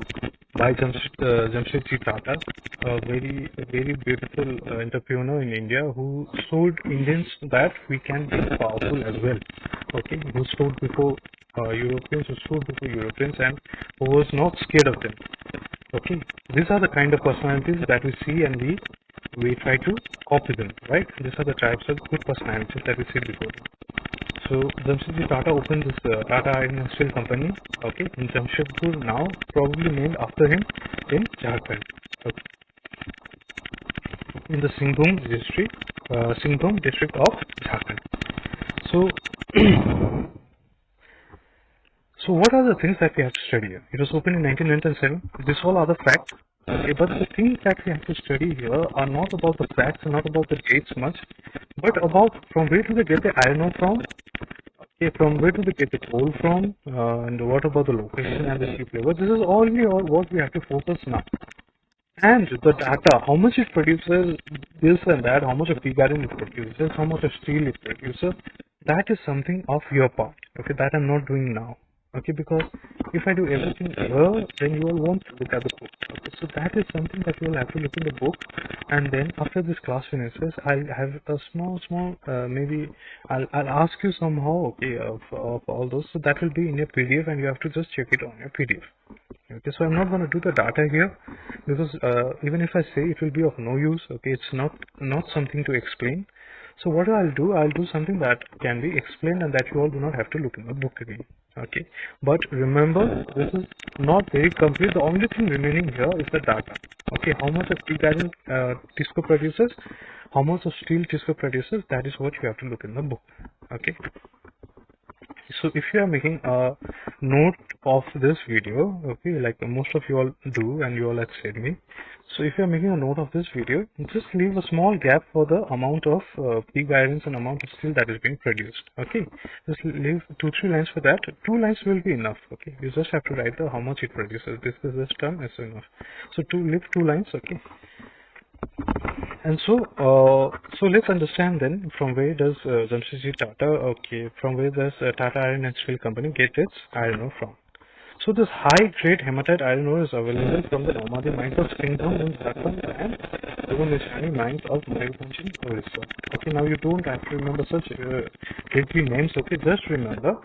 Speaker 1: by Jamshedji Tata, a very beautiful entrepreneur in India who showed Indians that we can be powerful as well. Okay, who stood before Europeans, and who was not scared of them. Okay, these are the kind of personalities that we see and we try to copy them, right? These are the types of good personalities that we see before. So Jamshedji Tata opened this Tata Iron and Steel Company, okay, in Jamshedpur, now probably named after him, in Jharkhand, okay, in the Singhbhum district of Jharkhand. So, so what are the things that we have to study here? It was opened in 1907. These all are the facts. Okay, but the things that we have to study here are not about the facts and not about the dates much, but about from where do they get the iron ore from, okay, from where do they get the coal from, and what about the location and the cheap labor. This is only all what we have to focus now. And the data, how much it produces, this and that, how much of pig iron it produces, how much of steel it produces, that is something of your part, okay, that I'm not doing now. Okay, because if I do everything here, then you all won't look at the book. Okay, so that is something that you will have to look in the book, and then after this class finishes, I'll have a small, maybe I'll ask you somehow, okay, of all those. So that will be in your PDF, and you have to just check it on your PDF. Okay, so I'm not going to do the data here because even if I say it will be of no use. Okay, it's not something to explain. So what I'll do something that can be explained and that you all do not have to look in the book again. Okay, but remember, this is not very complete. The only thing remaining here is the data. Okay, how much of pig iron TISCO produces, how much of steel TISCO produces, that is what you have to look in the book. Okay. So if you are making a note of this video, okay, like most of you all do and you all have said me. So if you are making a note of this video, just leave a small gap for the amount of pig irons and amount of steel that is being produced. Okay, just leave 2-3 lines for that. 2 lines will be enough. Okay, you just have to write the how much it produces. This term is enough. So leave 2 lines. Okay. And so let's understand then from where does Jamshedji Tata, okay, from where does Tata Iron and Steel Company get its iron ore from? So this high-grade hematite iron ore is available from the Naumadi mines of Singhbhum in Jharkhand and Nishani mines of Mayurbhanj in Orissa. Okay, now you don't have to remember such deadly names. Okay, just remember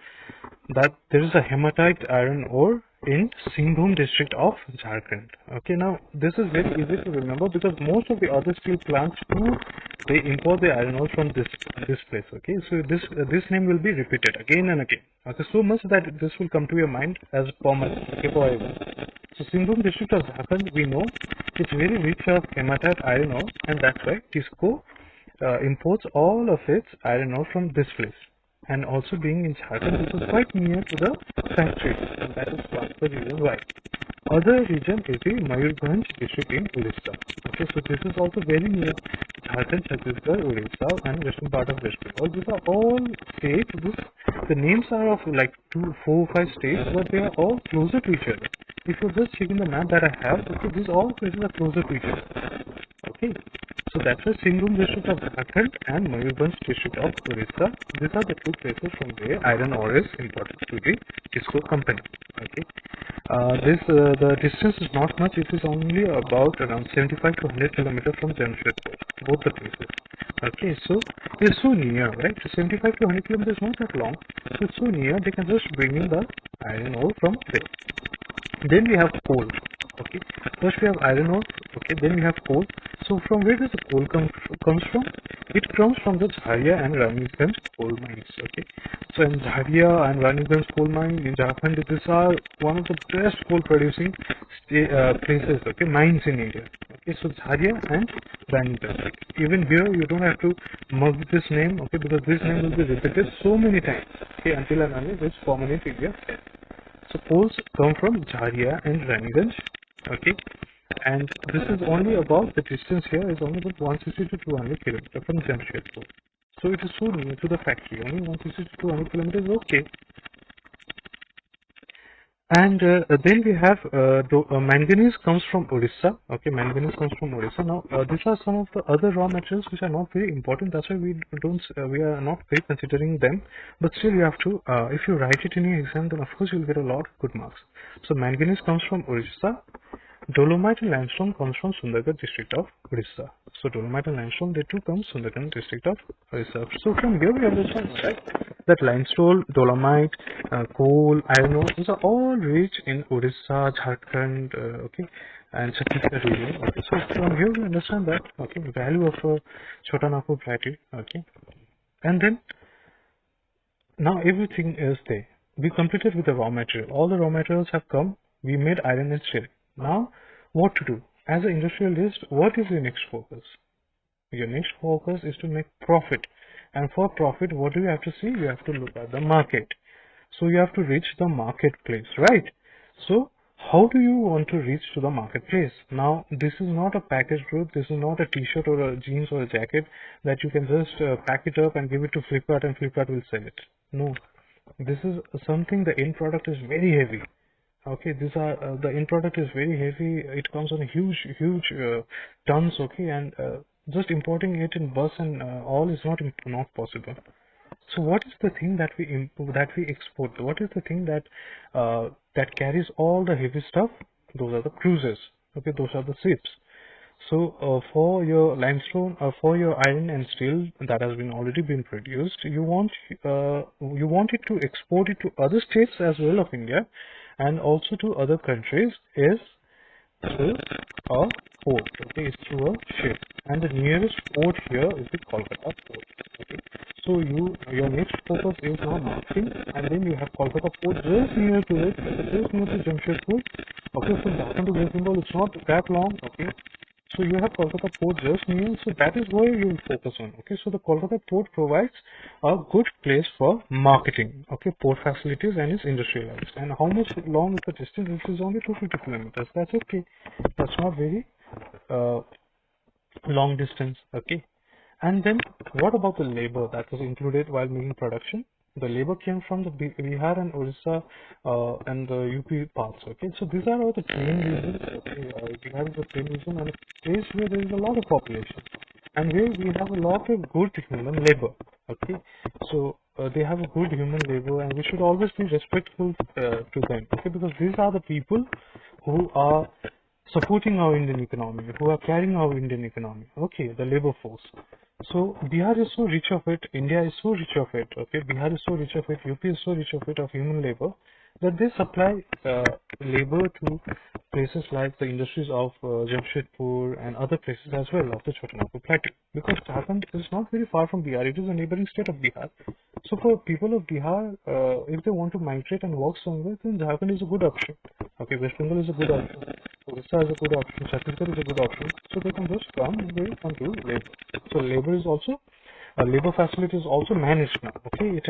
Speaker 1: that there is a hematite iron ore in Singhbhum district of Jharkhand. Okay, now this is very easy to remember because most of the other steel plants too, they import the iron ore from this place. Okay, so this name will be repeated again and again. Okay, so much that this will come to your mind as permanent. Okay, forever. So Singhbhum district of Jharkhand, we know it's very rich of hematite iron ore, and that's why TISCO imports all of its iron ore from this place. And also being in Jharkhand, this is quite near to the factory, and that is the reason why. Other region is the Mayurbhanj district in Orissa. Okay, so this is also very near Jharkhand, Chhattisgarh, Orissa, and western part of West Bengal. These are all states. The names are of like 2, 4, 5 states, but they are all closer to each other. If you just check in the map that I have, okay, these all places are closer to each other. Okay, so that's why Singhbhum district of Jharkhand and Mayurbhanj district of Orissa. These are the 2 places from where iron ore is imported to the TISCO company. Okay, the distance is not much. It is only about around 75 to 100 kilometers from Jamshedpur, both the places. Okay, so it's so near, right? 75 to 100 kilometers is not that long. So it's so near, they can just bring in the iron ore from there. Then we have coal. Okay, first we have iron ore. Okay, then we have coal. So from where does the coal comes from? it comes from the Jharia and Ranjanganj coal mines. Okay, so in Jharia and Ranjanganj coal mine in Jharkhand, these are one of the best coal producing places. Okay, mines in India. Okay, so Jharia and Ranjanganj. Even here, you don't have to mug this name. Okay, because this name will be repeated so many times. Okay, until and unless it's permanent in your head. So coals come from Jharia and Ranjanganj. Okay, and this is only about the distance here is only about 160 to 200 kilometers from Jamshedpur. So it is so near to the factory. Only 160 to 200 kilometers is okay. And then we have manganese comes from Orissa. Okay, manganese comes from Orissa. Now these are some of the other raw materials which are not very important. That's why we are not very considering them. But still, you have to. If you write it in your exam, then of course you'll get a lot of good marks. So manganese comes from Orissa. Dolomite and limestone comes from Sundargarh district of Orissa. So dolomite and limestone, they too come Sundargarh district of Orissa. So from here we understand, right, that limestone, dolomite, coal, iron ore, these are all rich in Orissa, Jharkhand, okay, and Chhattisgarh region. Okay, so from here we understand that, okay, value of Chota Nagpur variety, okay, and then now everything is there. We completed with the raw material. All the raw materials have come. We made iron and steel. Now, what to do? As an industrialist, what is your next focus? Your next focus is to make profit. And for profit, what do you have to see? You have to look at the market. So you have to reach the marketplace, right? So how do you want to reach to the marketplace? Now, this is not a packaged good. This is not a t-shirt or a jeans or a jacket that you can just pack it up and give it to Flipkart and Flipkart will sell it. No, this is something, the end product is very heavy. Okay, these are the end product is very heavy. It comes on a huge tons. Okay, and just importing it in bus and all is not possible. So what is the thing that we export? What is the thing that carries all the heavy stuff? Those are the cruises. Okay, those are the ships. So for your limestone, for your iron and steel that has been already been produced, you want it to export it to other states as well of India, and also to other countries is through a port. Okay, it's through a ship, and the nearest port here is the Kolkata port. Okay, so your next focus is on marketing, and then you have Kolkata port just near to it, just near to Jamshedpur. Okay, from Jharkhand to West Bengal, it's not that long. Okay. So you have Kolkata port just near, so that is where you will focus on. Okay, so the Kolkata port provides a good place for marketing. Okay, port facilities and is industrialized. And how much long is the distance? This is only 250 kilometers. That's okay. That's not very long distance. Okay, and then what about the labor that was included while making production? The labor came from the Bihar and Orissa and the UP parts. Okay, so these are all the plain regions. Okay, Bihar is the plain region and a place where there is a lot of population and where we have a lot of good human labor. Okay, so they have a good human labor and we should always be respectful to them. Okay, because these are the people who are supporting our Indian economy, who are carrying our Indian economy. Okay, the labor force. So Bihar is so rich of it, India is so rich of it, okay, Bihar is so rich of it, UP is so rich of it of human labor that they supply labor to places like the industries of Jamshedpur and other places as well of the Chota Nagpur plateau, because Jharkhand is not very far from Bihar, it is a neighboring state of Bihar. So for people of Bihar, if they want to migrate and work somewhere, then Jharkhand is a good option. Okay, West Bengal is a good option. Orissa is a good option. Chhattisgarh is a good option. So they can just come and they can do labor. So labor is also, labor facility is also managed now. Okay,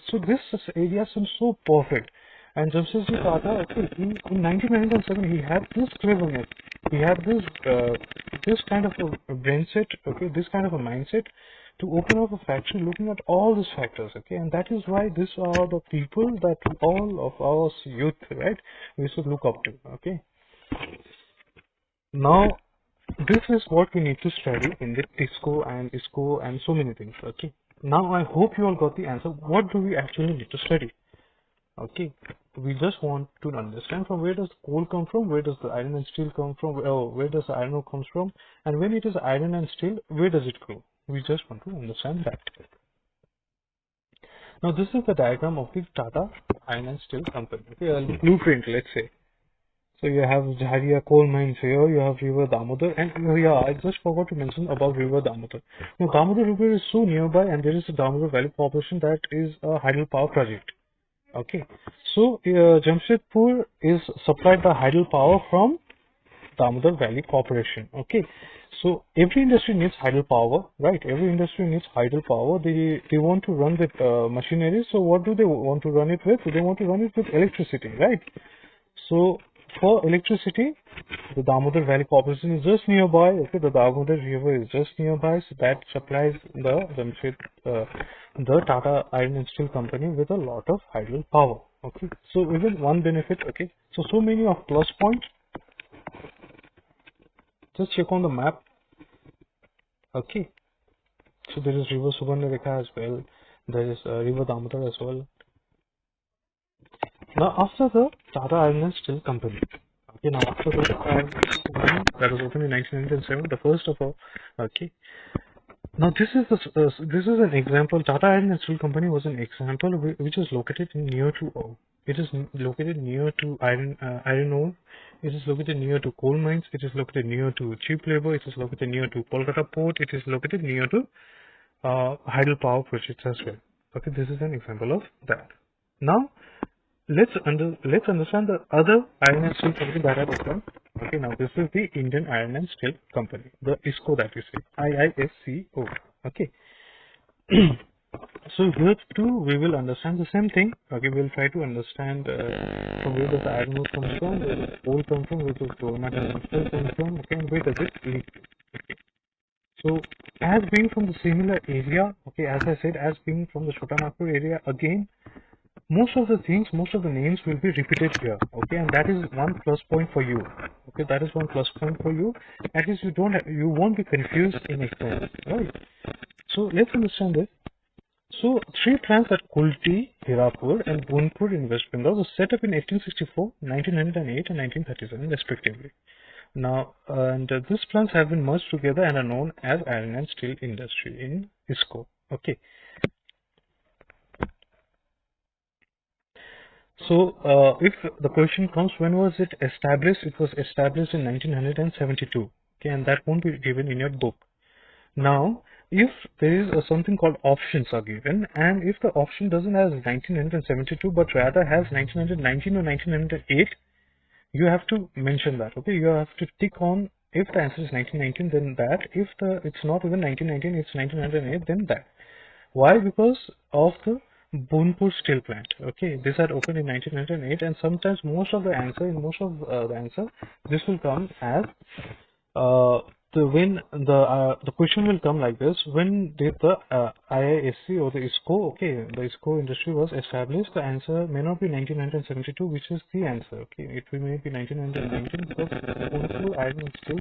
Speaker 1: so this area seems so perfect. And Jamshedji Tata, okay, in 1997 he had this cleverness. He had this kind of a brain set, okay, this kind of a mindset to open up a factory looking at all these factors, okay, and that is why these are the people that all of our youth, right, we should look up to, okay. Now, this is what we need to study in the TISCO and ISCO and so many things, okay. Now, I hope you all got the answer. What do we actually need to study? Okay, we just want to understand from where does coal come from, where does the iron and steel come from, where does the iron ore comes from, and when it is iron and steel, where does it grow? We just want to understand that. Now, this is the diagram of the Tata Iron and Steel Company, okay, a blueprint, let's say. So you have Jharia coal mines here, you have River Damodar, and yeah, I just forgot to mention about River Damodar. Now Damodar River is so nearby, and there is a Damodar Valley Corporation that is a hydropower project. Okay, so Jamshedpur is supplied by hydropower from Damodar Valley Corporation. Okay, so every industry needs hydropower, right? Every industry needs hydropower. They want to run with machinery. So what do they want to run it with? They want to run it with electricity, right? So for electricity, the Damodar Valley Corporation is just nearby. Okay, the Damodar River is just nearby, so that supplies the Tata Iron and Steel Company with a lot of hydro power. Okay, so even one benefit. Okay, so many of plus points. Just check on the map. Okay, so there is River Subarnarekha as well. There is River Damodar as well. Now after the Tata Iron and Steel Company. Okay, now after that was opened in 1907, the first of all. Okay, now this is an example. Tata Iron and Steel Company was an example which is located near to it is located near to iron ore. It is located near to coal mines. It is located near to cheap labor. It is located near to Kolkata port. It is located near to hydropower projects as well. Okay, this is an example of that. Now let's understand the other iron and steel company that have opened. Okay, now this is the Indian Iron and Steel Company, the ISCO that you see, IISCO. Okay. So here too we will understand the same thing. Okay, we'll try to understand from where does the iron ore come from, where does coal come from, where does dolomite and limestone come from, okay, and where does it lead to. Okay. So as being from the similar area, okay, as I said, as being from the Chotanagpur area, again, most of the names will be repeated here. Okay, and that is one plus point for you. Okay, that is one plus point for you. At least you won't be confused in exams, right? So let's understand this. So three plants at Kulti, Hirapur, and Bunpur in West Bengal was set up in 1864, 1908, and 1937 respectively. Now, these plants have been merged together and are known as Iron and Steel Industry in ISCO. Okay. So, if the question comes, when was it established? It was established in 1972. Okay, and that won't be given in your book. Now, if there is something called options are given, and if the option doesn't have 1972 but rather has 1919 or 1908, you have to mention that. Okay, you have to tick on if the answer is 1919, then that. If it's not even 1919, it's 1908, then that. Why? Because of the Bunpur steel plant. Okay, this had opened in 1908, and sometimes most of the answer, this will come as the question will come like this: when did the IISC or the ISCO, okay, the ISCO industry was established? The answer may not be 1972, which is the answer. Okay, it may be 1919 because Bunpur Iron and Steel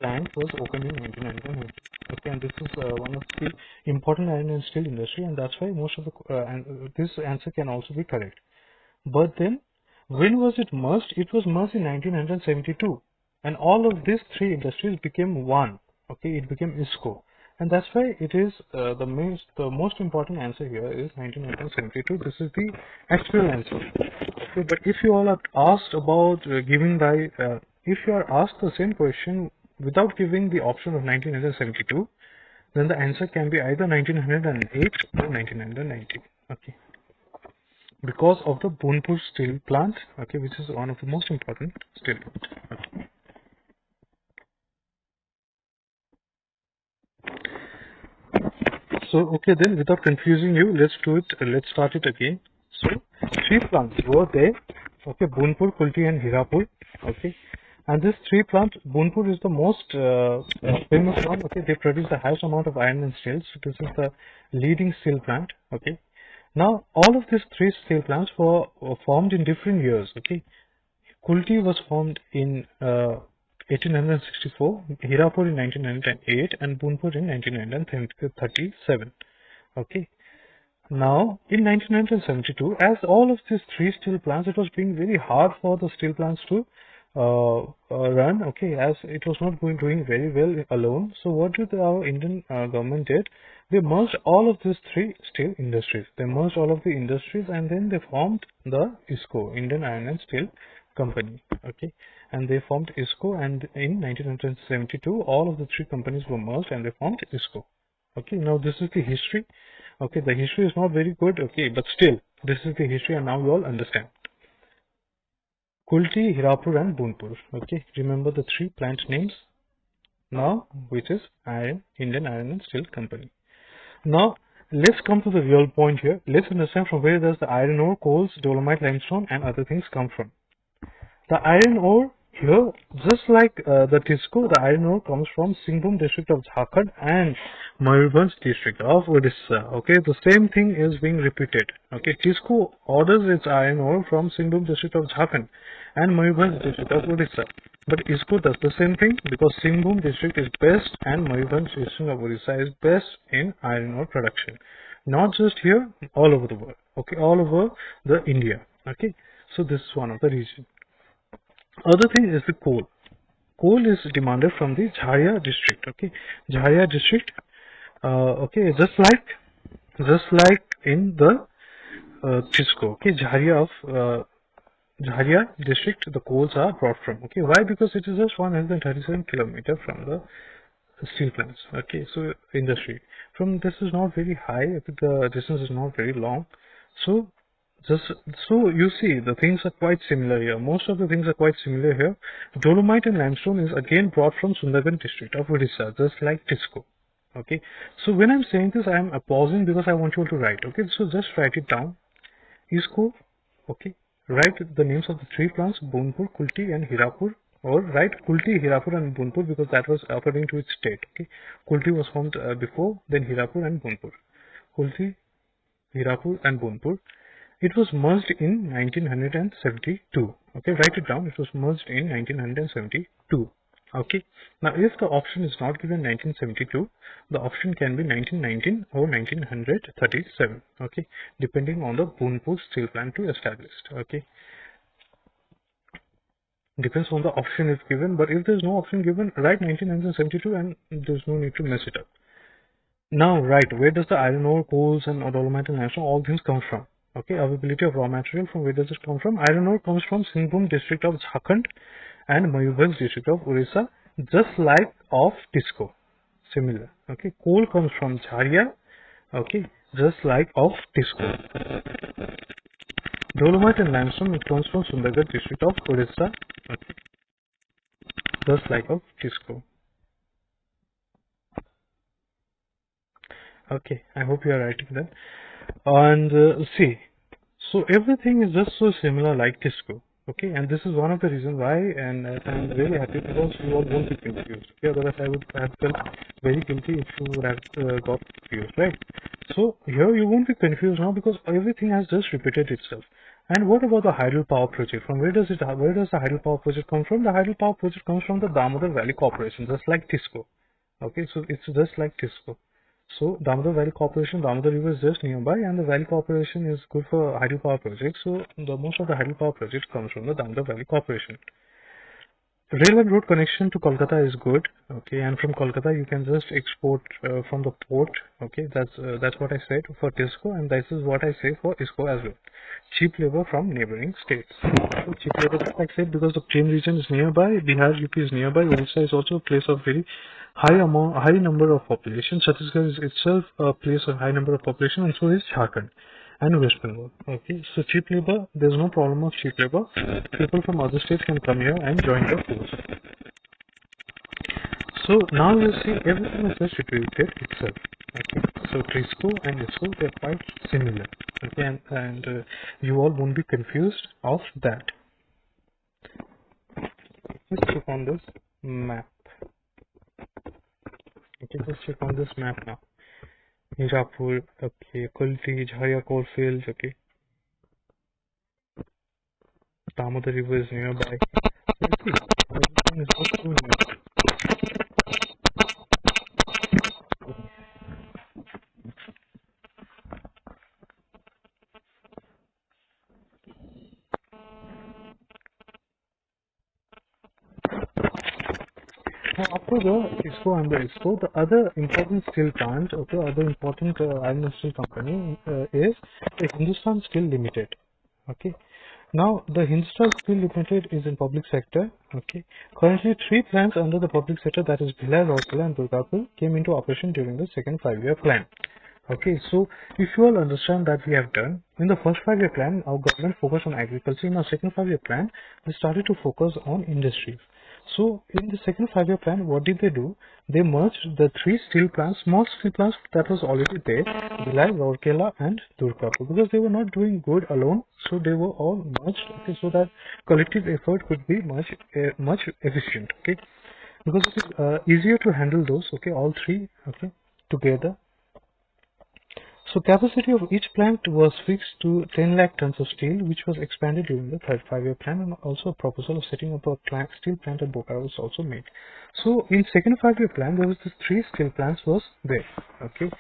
Speaker 1: plant was opened in 1919. Okay, and this is one of the important iron and steel industry, and that's why most of the this answer can also be correct. But then, when was it merged? It was merged in 1972, and all of these three industries became one. Okay, it became ISCO, and that's why it is the most important answer here is 1972. This is the actual answer. Okay, but if you all are asked about if you are asked the same question without giving the option of 1972, then the answer can be either 1908 or 1990. Okay, because of the Bunpur steel plant, okay, which is one of the most important steel plant. Okay. So, okay, then without confusing you, let's do it. Let's start it again. So, three plants were there. Okay, Bunpur, Kulti, and Hirapur. Okay, and this three plants, Bunpur is the most famous one. Okay, they produce the highest amount of iron and steel. So, this is the leading steel plant. Okay, now all of these three steel plants were formed in different years. Okay, Kulti was formed in 1864, Hirapur in 1908, and Bunpur in 1937. Okay. Now, in 1972, as all of these three steel plants, it was being very hard for the steel plants to run. Okay, as it was not doing very well alone. So, what did our Indian government did? They merged all of these three steel industries. They merged all of the industries, and then they formed the ISCO, Indian Iron and Steel Company. Okay, and they formed ISCO, and in 1972 all of the three companies were merged and they formed ISCO. Okay, now this is the history. Okay, the history is not very good, okay, but still this is the history and now you all understand. Kulti, Hirapur and Bunpur. Okay, remember the three plant names now, which is Indian Iron and Steel Company. Now let's come to the real point here. Let's understand from where does the iron ore, coals, dolomite, limestone and other things come from. The iron ore here, just like the TISCO, the iron ore comes from Singhbhum district of Jharkhand and Mayurbhanj district of Odisha. Okay, the same thing is being repeated. Okay, TISCO orders its iron ore from Singhbhum district of Jharkhand and Mayurbhanj district of Odisha. But ISCO does the same thing because Singhbhum district is best and Mayurbhanj district of Odisha is best in iron ore production. Not just here, all over the world. Okay, all over the India. Okay, so this is one of the reasons. Other thing is the coal. Coal is demanded from the Jharia district. Okay, Jharia district. Okay, just like in the TISCO. Okay, Jharia district, the coals are brought from. Okay, why? Because it is just 137 kilometers from the steel plants. Okay, so industry. From this is not very high. The distance is not very long. So you see the things are quite similar here. Most of the things are quite similar here. Dolomite and limestone is again brought from Sundargarh district of Odisha, just like TISCO. Okay, so when I'm saying this, I'm pausing because I want you all to write. Okay, so just write it down. ISCO. Okay, write the names of the three plants: Bunpur, Kulti, and Hirapur. Or write Kulti, Hirapur, and Bunpur because that was according to its state. Okay, Kulti was formed before, then Hirapur and Bunpur. Kulti, Hirapur, and Bunpur. It was merged in 1972. Okay, write it down. It was merged in 1972. Okay. Now, if the option is not given 1972, the option can be 1919 or 1937. Okay, depending on the Bunpur steel plant to established. Okay, depends on the option if given. But if there's no option given, write 1972 and there's no need to mess it up. Now, right, where does the iron ore, coals, and dolomite and limestone, all things come from? Okay, availability of raw material, from where does it come from? Iron ore comes from Singhbhum district of Jharkhand and Mayurbhanj district of Odisha, just like of TISCO. Similar. Okay, coal comes from Jharia. Okay, just like of TISCO. Dolomite and limestone, it comes from Sundargarh district of Odisha. Okay, just like of TISCO. Okay, I hope you are writing that. And see, so everything is just so similar like TISCO. Okay, and this is one of the reasons why, and I'm really happy because you all won't be confused. Okay, otherwise I would have felt very guilty if you would have got confused, right? So here you won't be confused now because everything has just repeated itself. And what about the hydropower project? From where does the hydropower project come from? The hydropower project comes from the Damodar Valley Corporation, just like TISCO. Okay, so it's just like TISCO. So Damodar Valley Corporation, Damodar River is just nearby, and the Valley Corporation is good for hydropower projects. So most of the hydropower projects comes from the Damodar Valley Corporation. Rail and road connection to Kolkata is good. Okay, and from Kolkata you can just export from the port. Okay, that's what I said for TISCO, and this is what I say for ISCO as well. Cheap labor from neighboring states. So cheap labor, like I said, because the Plain region is nearby, Bihar, UP is nearby. Odisha is also a place of very high number of population. Chhattisgarh is itself a place of high number of population, and so is Jharkhand and West Bengal. Okay, so cheap labor, there's no problem of cheap labor. People from other states can come here and join the force. So now you see everything is just repeated itself. Okay, so TISCO and ISCO, they're quite similar. Okay, and you all won't be confused of that. Let's check on this map. Okay, let's check on this map now. Hirapur, okay, Kulti, Jharia coalfields, okay. Damodar River is nearby. Let's see, everything is just so near. Now, after the ISCO and the ISCO, the other important steel plant, okay, other important iron and steel company is the Hindustan Steel Limited. Okay, Now, the Hindustan Steel Limited is in public sector. Okay. Currently, 3 plants under the public sector, that is Bhilai, Rourkela and Durgapur, came into operation during the second 5-year plan. Okay, so if you all understand that we have done, in the first 5-year plan, our government focused on agriculture. In our second 5-year plan, we started to focus on industries. So in the second 5-year plan, what did they do? They merged the 3 steel plants, small steel plants that was already there, Bhilai, Rourkela and Durgapur, because they were not doing good alone, so they were all merged, okay, so that collective effort could be much efficient, okay, because it is easier to handle those, okay, all 3, okay, together. So capacity of each plant was fixed to 10 lakh tons of steel, which was expanded during the third 5-year plan, and also a proposal of setting up a steel plant at Bokaro was also made. So in second 5-year plan, there was the 3 steel plants was there. Okay,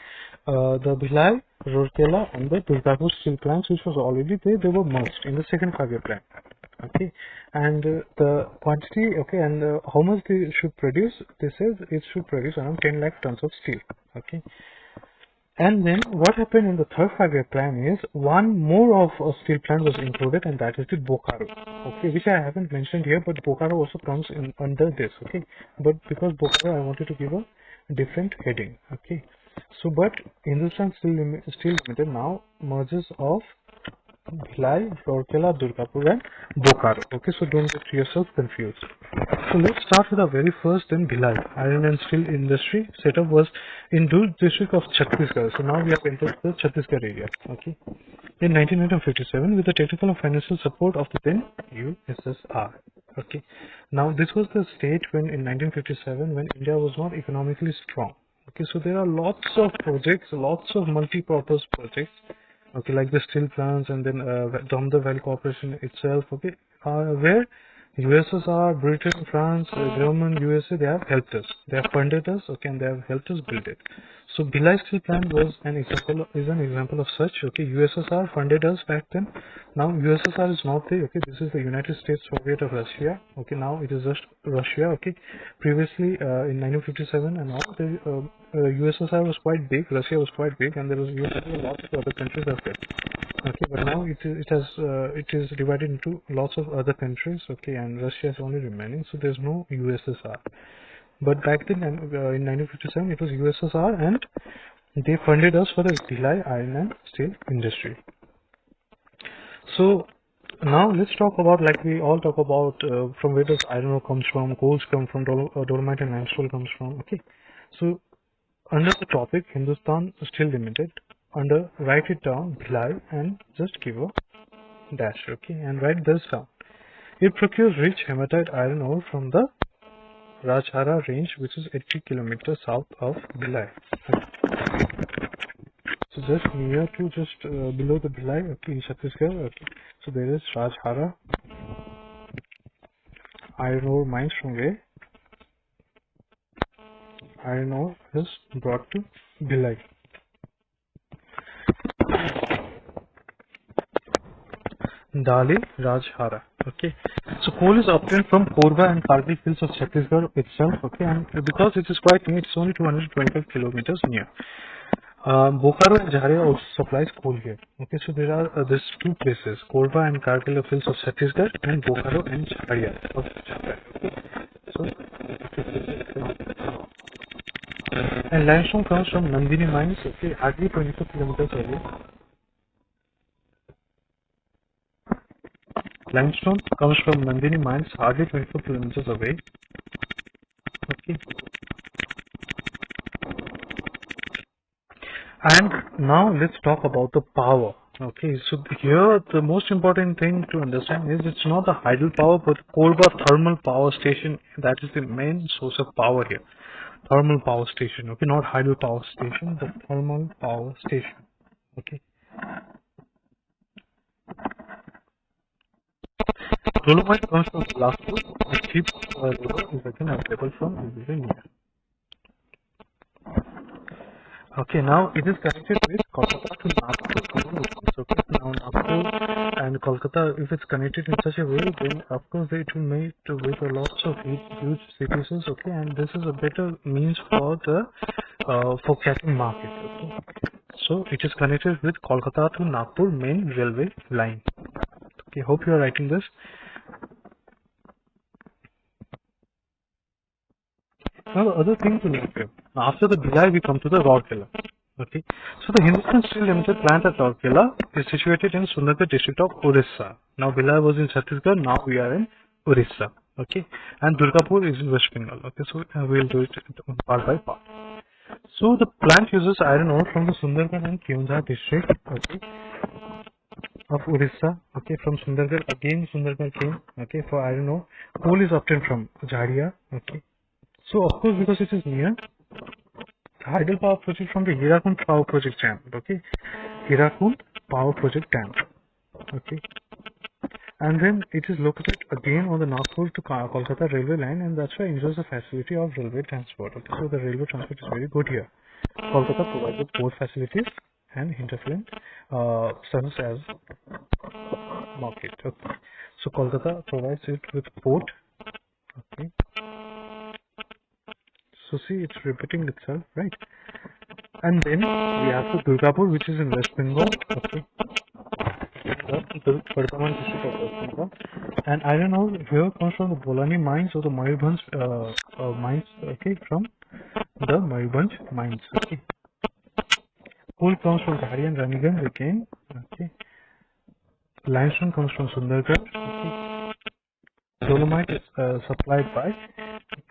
Speaker 1: the Bhilai, Rourkela, and the Durgapur steel plants, which was already there, they were merged in the second 5-year plan. Okay, and the quantity, okay, and how much they should produce? They said it should produce around 10 lakh tons of steel. Okay. And then what happened in the third 5-year plan is one more of a steel plant was included, and that is the Bokaro, okay, which I haven't mentioned here, but Bokaro also comes in under this, okay, but because Bokaro I wanted to give a different heading, okay. So but Hindustan Steel Limited now merges of Bhilai, Rourkela, Durgapur and Bokaro. Okay, so don't get yourself confused. So let's start with the very first, then Bhilai. Iron and steel industry setup was in Durg district of Chhattisgarh. So now we have entered the Chhattisgarh area. Okay, in 1957 with the technical and financial support of the then USSR. Okay, now this was the state when in 1957 when India was not economically strong. Okay, so there are lots of projects, lots of multi-purpose projects, okay, like the steel plants, and then Damodar Valley Corporation itself, okay, where USSR, Britain, France, German, USA, they have helped us, they have funded us, okay, and they have helped us build it. So Bhilai steel plant was an example of such, okay. USSR funded us back then. Now USSR is not there, okay. This is the United States Soviet of Russia, okay. Now it is just Russia, okay. Previously in 1957 and all, the USSR was quite big, Russia was quite big, and there was USSR, lots of other countries as well. Okay, but now it is divided into lots of other countries, okay, and Russia is only remaining, so there's no USSR. But back then, in 1957, it was USSR, and they funded us for the Bhilai iron and steel industry. So now let's talk about, like we all talk about, from where does iron ore comes from, coals come from, dolomite and limestone comes from. Okay, so under the topic Hindustan Steel Limited, under write it down Bhilai and just give a dash, okay, and write this down. It procures rich hematite iron ore from the Rajhara range, which is 80 kilometers south of Bhilai. So just near to, just below the Bhilai, okay, in Chhattisgarh, okay. So there is Rajhara iron ore mines, from where iron ore is brought to Bhilai. Dali Rajhara. Okay, so coal is obtained from Korba and Kargil fields of Chhattisgarh itself. Okay, and because it is quite near, it's only 225 kilometers near. Bokaro and Jharia also supplies coal here. Okay, so there are these 2 places, Korba and Kargil fields of Chhattisgarh, and Bokaro and Jharia of Chhattisgarh. Okay, so and limestone comes from Nandini mines. Okay, hardly 24 kilometers away. Limestone comes from Nandini mines, hardly 24 kilometers away. Okay. And now let's talk about the power. Okay, so here the most important thing to understand is it's not the hydel power, but Korba thermal power station, that is the main source of power here. Thermal power station, okay, not hydel power station, the thermal power station. Okay. Dolomite comes from Bilaspur, and cheap river is again available from India. Okay, now it is connected with Kolkata to Nagpur. Okay, now Nagpur and Kolkata, if it's connected in such a way, then of course it will make with a lots of huge cities. Okay, and this is a better means for the for catching market. Okay, so it is connected with Kolkata to Nagpur main railway line. Okay. Okay, hope you are writing this. Now the other thing to note here, after the Bhilai we come to the Rourkela. Okay, so the Hindustan Steel Limited plant at Rourkela is situated in Sundargarh district of Orissa. Now Bhilai was in Chhattisgarh, now we are in Orissa. Okay, and Durgapur is in West Bengal. Okay, so we'll do it part by part. So the plant uses iron ore from the Sundargarh and Keonjhar district, okay, of Orissa. Okay, from Sundargarh, again Sundargarh came, okay, for iron ore. Coal is obtained from Jharia, okay. So of course, because it is near, hydel power project from the Hirakund power project dam, okay, Hirakund power project dam, okay, and then it is located again on the Nagpur to Kolkata railway line, and that's why it enjoys the facility of railway transport. Okay, so the railway transport is very good here. Kolkata provides with both facilities and hinterland service as market. Okay, so Kolkata provides it with port. Okay, so see, it's repeating itself, right? And then we have the Durgapur, which is in West Bengal. Okay, the Bardhaman district of West Bengal. And iron ore here comes from the Bolani mines or the Mayurbhanj mines. Okay, from the Mayurbhanj mines. Okay, coal comes from Dhari and Raniganj again. Okay, limestone comes from Sundargarh. Okay, dolomite is supplied by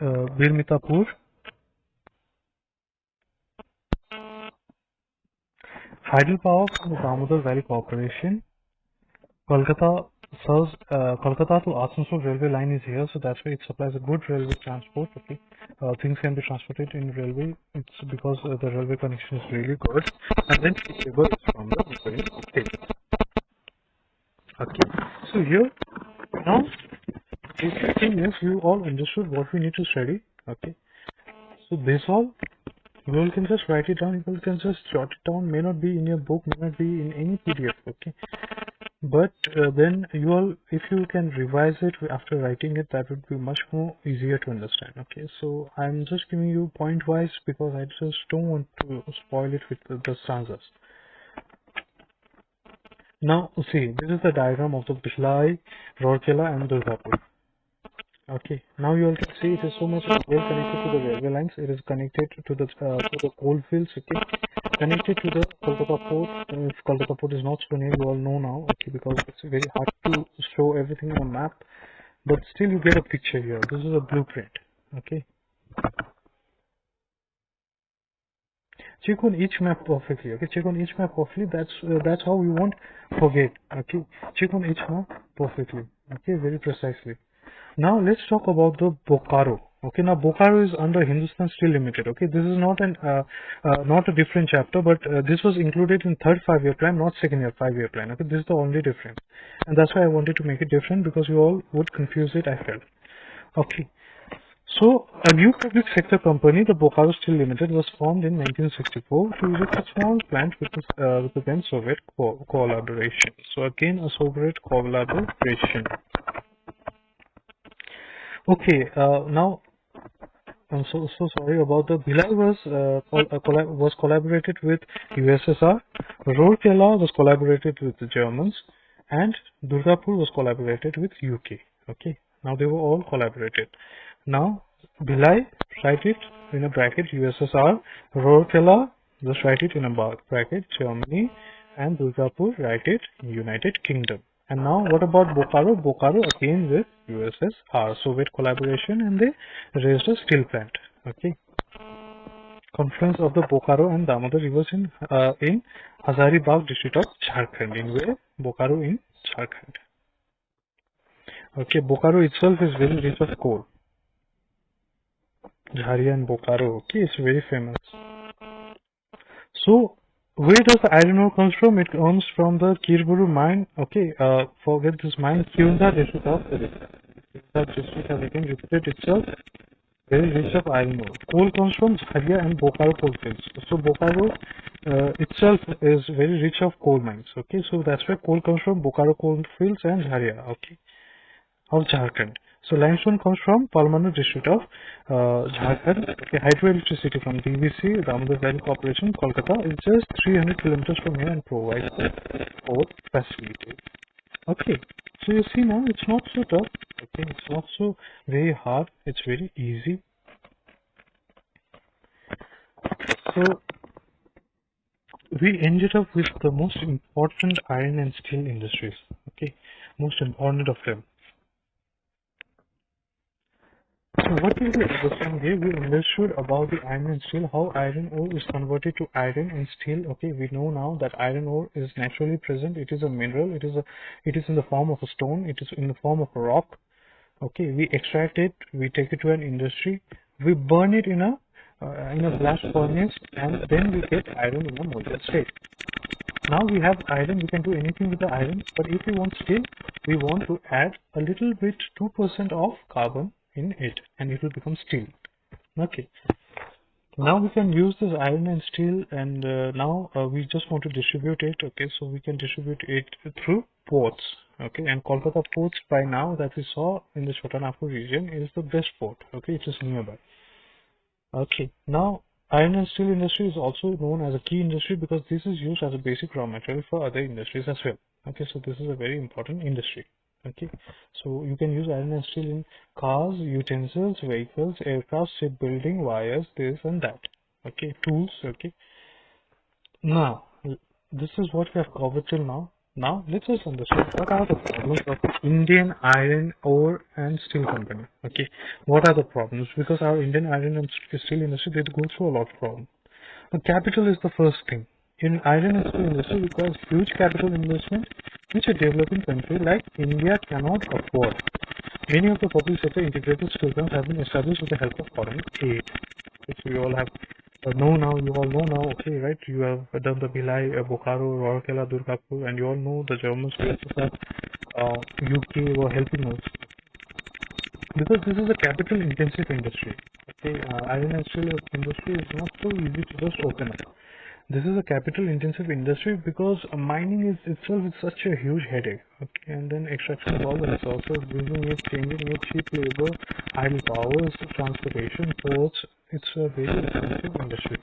Speaker 1: Birmitapur. Hydel power from the Damodar Valley Corporation. Kolkata serves Kolkata to Asansol railway line is here, so that's why it supplies a good railway transport. Okay, things can be transported in railway. It's because the railway connection is really good, and then river is from the neighboring state. Okay, so here now basic thing is you all understood what we need to study. Okay, so this all you all can just write it down. You all can just jot it down. May not be in your book, may not be in any PDF. Okay. But then you all, if you can revise it after writing it, that would be much more easier to understand. Okay, so I'm just giving you point wise because I just don't want to spoil it with the stanzas. Now see, this is the diagram of the Bhilai, Rourkela and Durgapur. Okay, now you all can see it is so much well connected to the railway lines. It is connected to the coal fields. Okay, connected to the Kolkata port. If Kolkata port is not so near, you all know now. Okay, because it's very hard to show everything on a map, but still you get a picture here. This is a blueprint. Okay, check on each map perfectly. Okay, check on each map perfectly. That's how we won't forget. Okay, check on each map perfectly. Okay, very precisely. Now let's talk about the Bokaro. Okay, now Bokaro is under Hindustan Steel Limited. Okay, this is not not a different chapter, but this was included in third 5-year plan, not second year 5-year plan. Okay, this is the only difference, and that's why I wanted to make it different because you all would confuse it, I felt. Okay, so a new public sector company, the Bokaro Steel Limited, was formed in 1964 to erect a small plant with the then Soviet collaboration. So again, a Soviet collaboration. Okay, now I'm so sorry about the Bhilai was collaborated with USSR, Rourkela was collaborated with the Germans, and Durgapur was collaborated with UK. Okay, now they were all collaborated. Now Bhilai, write it in a bracket USSR, Rourkela, just write it in a bracket Germany, and Durgapur, write it United Kingdom. And now what about Bokaro? Bokaro again with USSR, Soviet collaboration, and they raised a steel plant. Okay. Confluence of the Bokaro and Damodar rivers in Hazaribagh district of Jharkhand. In where? Bokaro in Jharkhand. Okay, Bokaro itself is very rich of coal. Jharia and Bokaro. Okay, it's very famous. So where does the iron ore comes from? It comes from the Kirburu mine. Okay, forget this mine. Keonjhar district of Keonjhar district has again repeated itself. Very rich of iron ore. Coal comes from Jharia and Bokaro coal fields. So Bokaro itself is very rich of coal mines. Okay, so that's where coal comes from, Bokaro coal fields and Jharia. Okay, of Jharkhand. So limestone comes from Palmanu district of Jharkhand. Okay, hydroelectricity from DVC, Damodar Valley Corporation, Kolkata is just 300 kilometers from here and provides the port facility. Okay, so you see now it's not so tough. Okay, it's not so very hard. It's very easy. So we ended up with the most important iron and steel industries. Okay, most important of them. So what did we understand here? We understood about the iron and steel, how iron ore is converted to iron and steel. Okay, we know now that iron ore is naturally present. It is a mineral. It is in the form of a stone. It is in the form of a rock. Okay, we extract it. We take it to an industry. We burn it in a blast furnace, and then we get iron in a molten state. Now we have iron. We can do anything with the iron. But if we want steel, we want to add a little bit, 2% of carbon in it, and it will become steel. Okay, now we can use this iron and steel, and now we just want to distribute it. Okay, so we can distribute it through ports. Okay, and Kolkata ports by now that we saw in the Chotanagpur region is the best port. Okay, it is nearby. Okay, now iron and steel industry is also known as a key industry because this is used as a basic raw material for other industries as well. Okay, so this is a very important industry. Okay, so you can use iron and steel in cars, utensils, vehicles, aircraft, shipbuilding, wires, this and that. Okay, tools. Okay, now this is what we have covered till now. Now let's just understand what are the problems of Indian iron ore and steel company. Okay, what are the problems? Because our Indian iron and steel industry, they go through a lot of problems. The capital is the first thing. In iron and steel industry requires huge capital investment, which a developing country like India cannot afford. Many of the public sector integrated steel plants have been established with the help of foreign aid, which we all have know now. You all know now, okay, right? You have done the Bhilai, Bokaro, Rourkela, Durgapur, and you all know the Germans, USSR, UK were helping us because this is a capital intensive industry. Okay, iron and steel industry is not so easy to just open up. This is a capital intensive industry because mining is itself is such a huge headache. Okay, and then extraction of all the resources, using it, changing it, cheap labor, idle powers, transportation, ports. It's a very expensive industry.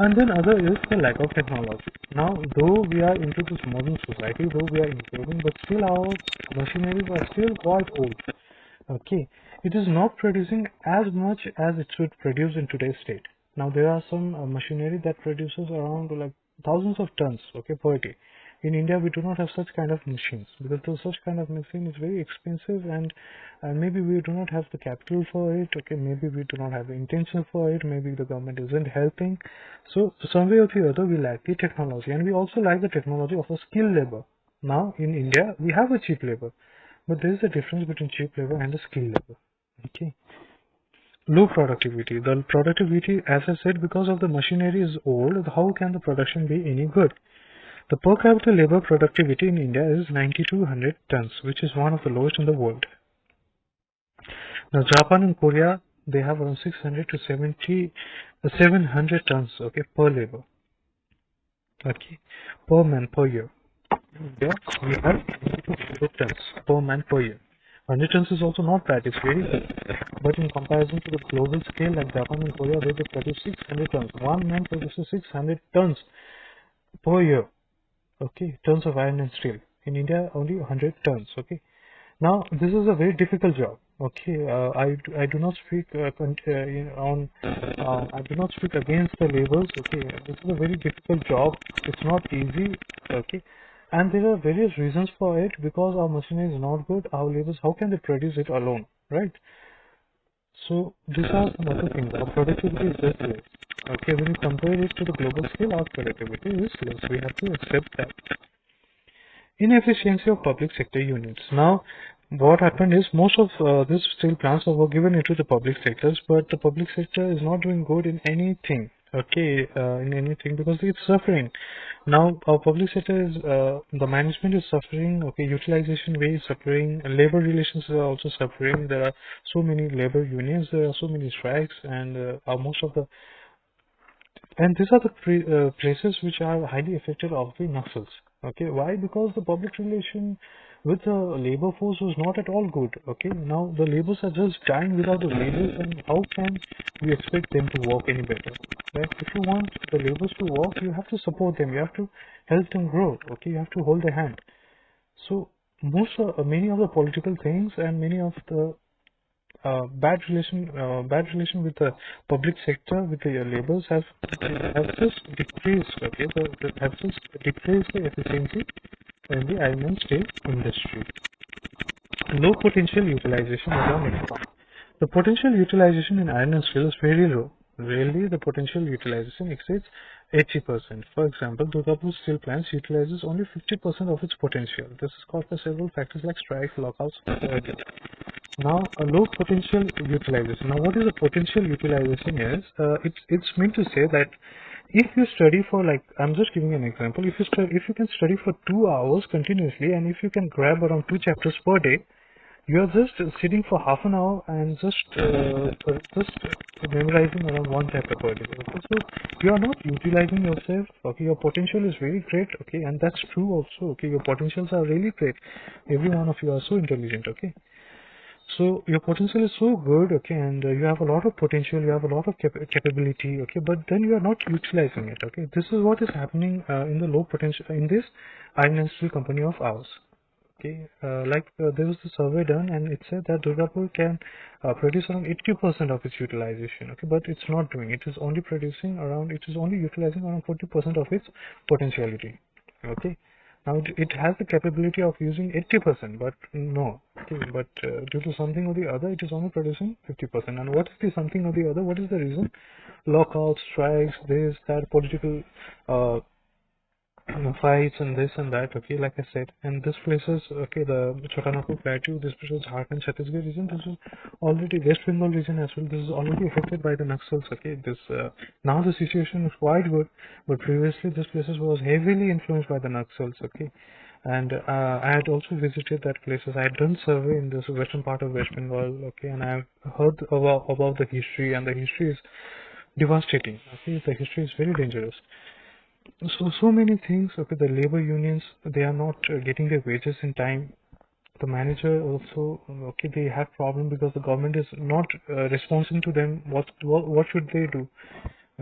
Speaker 1: And then other is the lack of technology. Now, though we are into this modern society, though we are improving, but still our machineries are still quite old. Okay, it is not producing as much as it should produce in today's state. Now there are some machinery that produces around like thousands of tons, okay, per day. In India, we do not have such kind of machines because such kind of machine is very expensive, and maybe we do not have the capital for it. Okay, maybe we do not have the intention for it. Maybe the government isn't helping. So some way or the other, we lack the technology, and we also lack the technology of a skilled labor. Now in India, we have a cheap labor, but there is a difference between cheap labor and a skilled labor. Okay. Low productivity. The productivity, as I said, because of the machinery is old, how can the production be any good? The per capita labor productivity in India is 9200 tons, which is one of the lowest in the world. Now, Japan and Korea, they have around 600 to 700 tons, okay, per labor, okay, per man per year. India, we have 100 tons per man per year. 100 tons is also not bad, it's very good. But in comparison to the global scale, like Japan and Korea, they produce 600 tons. One man produces 600 tons per year. Okay, tons of iron and steel. In India, only 100 tons. Okay. Now, this is a very difficult job. Okay, I do not speak I do not speak against the labors. Okay, this is a very difficult job. It's not easy. Okay, and there are various reasons for it because our machinery is not good. Our labors, how can they produce it alone, right? So these are some other things. Our productivity is just less. Okay, when you compare it to the global scale, our productivity is less. We have to accept that. Inefficiency of public sector units. Now, what happened is most of these steel plants were given into the public sectors, but the public sector is not doing good in anything. Okay, in anything because it's suffering. Now, our public sector is the management is suffering. Okay, utilization way is suffering. Labor relations are also suffering. There are so many labor unions. There are so many strikes, and most of the these are the places which are highly affected of the Naxals. Okay, why? Because the public relation with the labor force was not at all good. Okay, now the laborers are just dying without the wages, and how can we expect them to work any better? Right? If you want the laborers to work, you have to support them. You have to help them grow. Okay, you have to hold their hand. So
Speaker 2: many of the political things and many of the bad relation with the public sector, with the labors have just decreased. Okay, have just decreased the efficiency in the iron and steel industry. Low potential utilization is our next one. The potential utilization in iron and steel is very low. Rarely the potential utilization exceeds 80%. For example, Durgapur steel plants utilizes only 50% of its potential. This is caused by several factors like strikes, lockouts, etc. Now, a low potential utilization. Now, what is a potential utilization is? It's meant to say that if you study for, like, I'm just giving an example. If you can study for 2 hours continuously, and if you can grab around 2 chapters per day, you are just sitting for half an hour and just memorizing around 1 chapter per day. Okay? So you are not utilizing yourself. Okay, your potential is very great. Okay, and that's true also. Okay, your potentials are really great. Every one of you are so intelligent. Okay, so your potential is so good. Okay, and you have a lot of potential. You have a lot of capability. Okay, but then you are not utilizing it. Okay, this is what is happening in the low potential in this iron and steel company of ours. Okay, there was a survey done and it said that Durgapur can produce around 80% of its utilization. Okay, but it's not doing. It is only utilizing around 40% of its potentiality. Okay, now it has the capability of using 80%, but no. Okay, but due to something or the other, it is only producing 50%. And what is the something or the other? What is the reason? Lockouts, strikes, this, that, political fights and this and that. Okay, like I said, and this places, okay, the Chotanagpur Plateau, this places Jharkhand, Chhattisgarh region, this is already West Bengal region as well. This is already affected by the Naxals. Okay, this now the situation is quite good, but previously this places was heavily influenced by the Naxals. Okay, and I had also visited that places. I had done survey in this western part of West Bengal. Okay, and I've heard about the history, and the history is devastating. Okay, the history is very dangerous. So many things. Okay, the labor unions, they are not getting their wages in time. The manager also, okay, they have problem because the government is not responding to them. What should they do?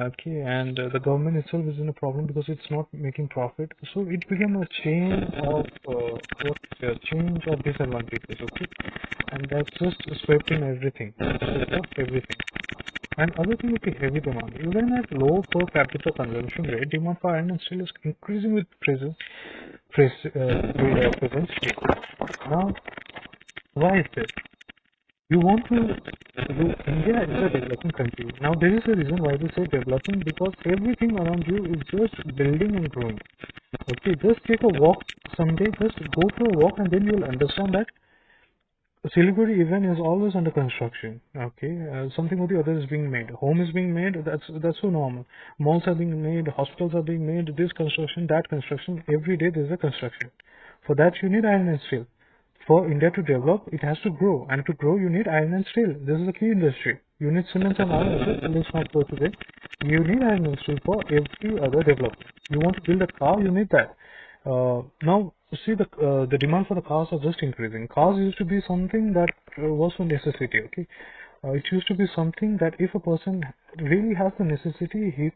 Speaker 2: Okay, and the government itself is in a problem because it's not making profit. So it became a change of disadvantages. Okay, and that's just swept in everything. Swept up everything. And other thing is the heavy demand. Even at low per capita consumption rate, demand for iron and steel is increasing with present state. Now, why is this? You want to do, India is a developing country. Now, there is a reason why we say developing, because everything around you is just building and growing. Okay, just take a walk someday, just go for a walk and then you'll understand that Siliguri even is always under construction. Okay, something or the other is being made. Home is being made. That's so normal. Malls are being made. Hospitals are being made. This construction, that construction. Every day there is a construction. For that you need iron and steel. For India to develop, it has to grow, and to grow you need iron and steel. This is a key industry. You need cement and iron. Let's not go today. You need iron and steel for every other development. You want to build a car, you need that. Now, see, the demand for the cars are just increasing. Cars used to be something that was a necessity. Okay, it used to be something that if a person really has the necessity, he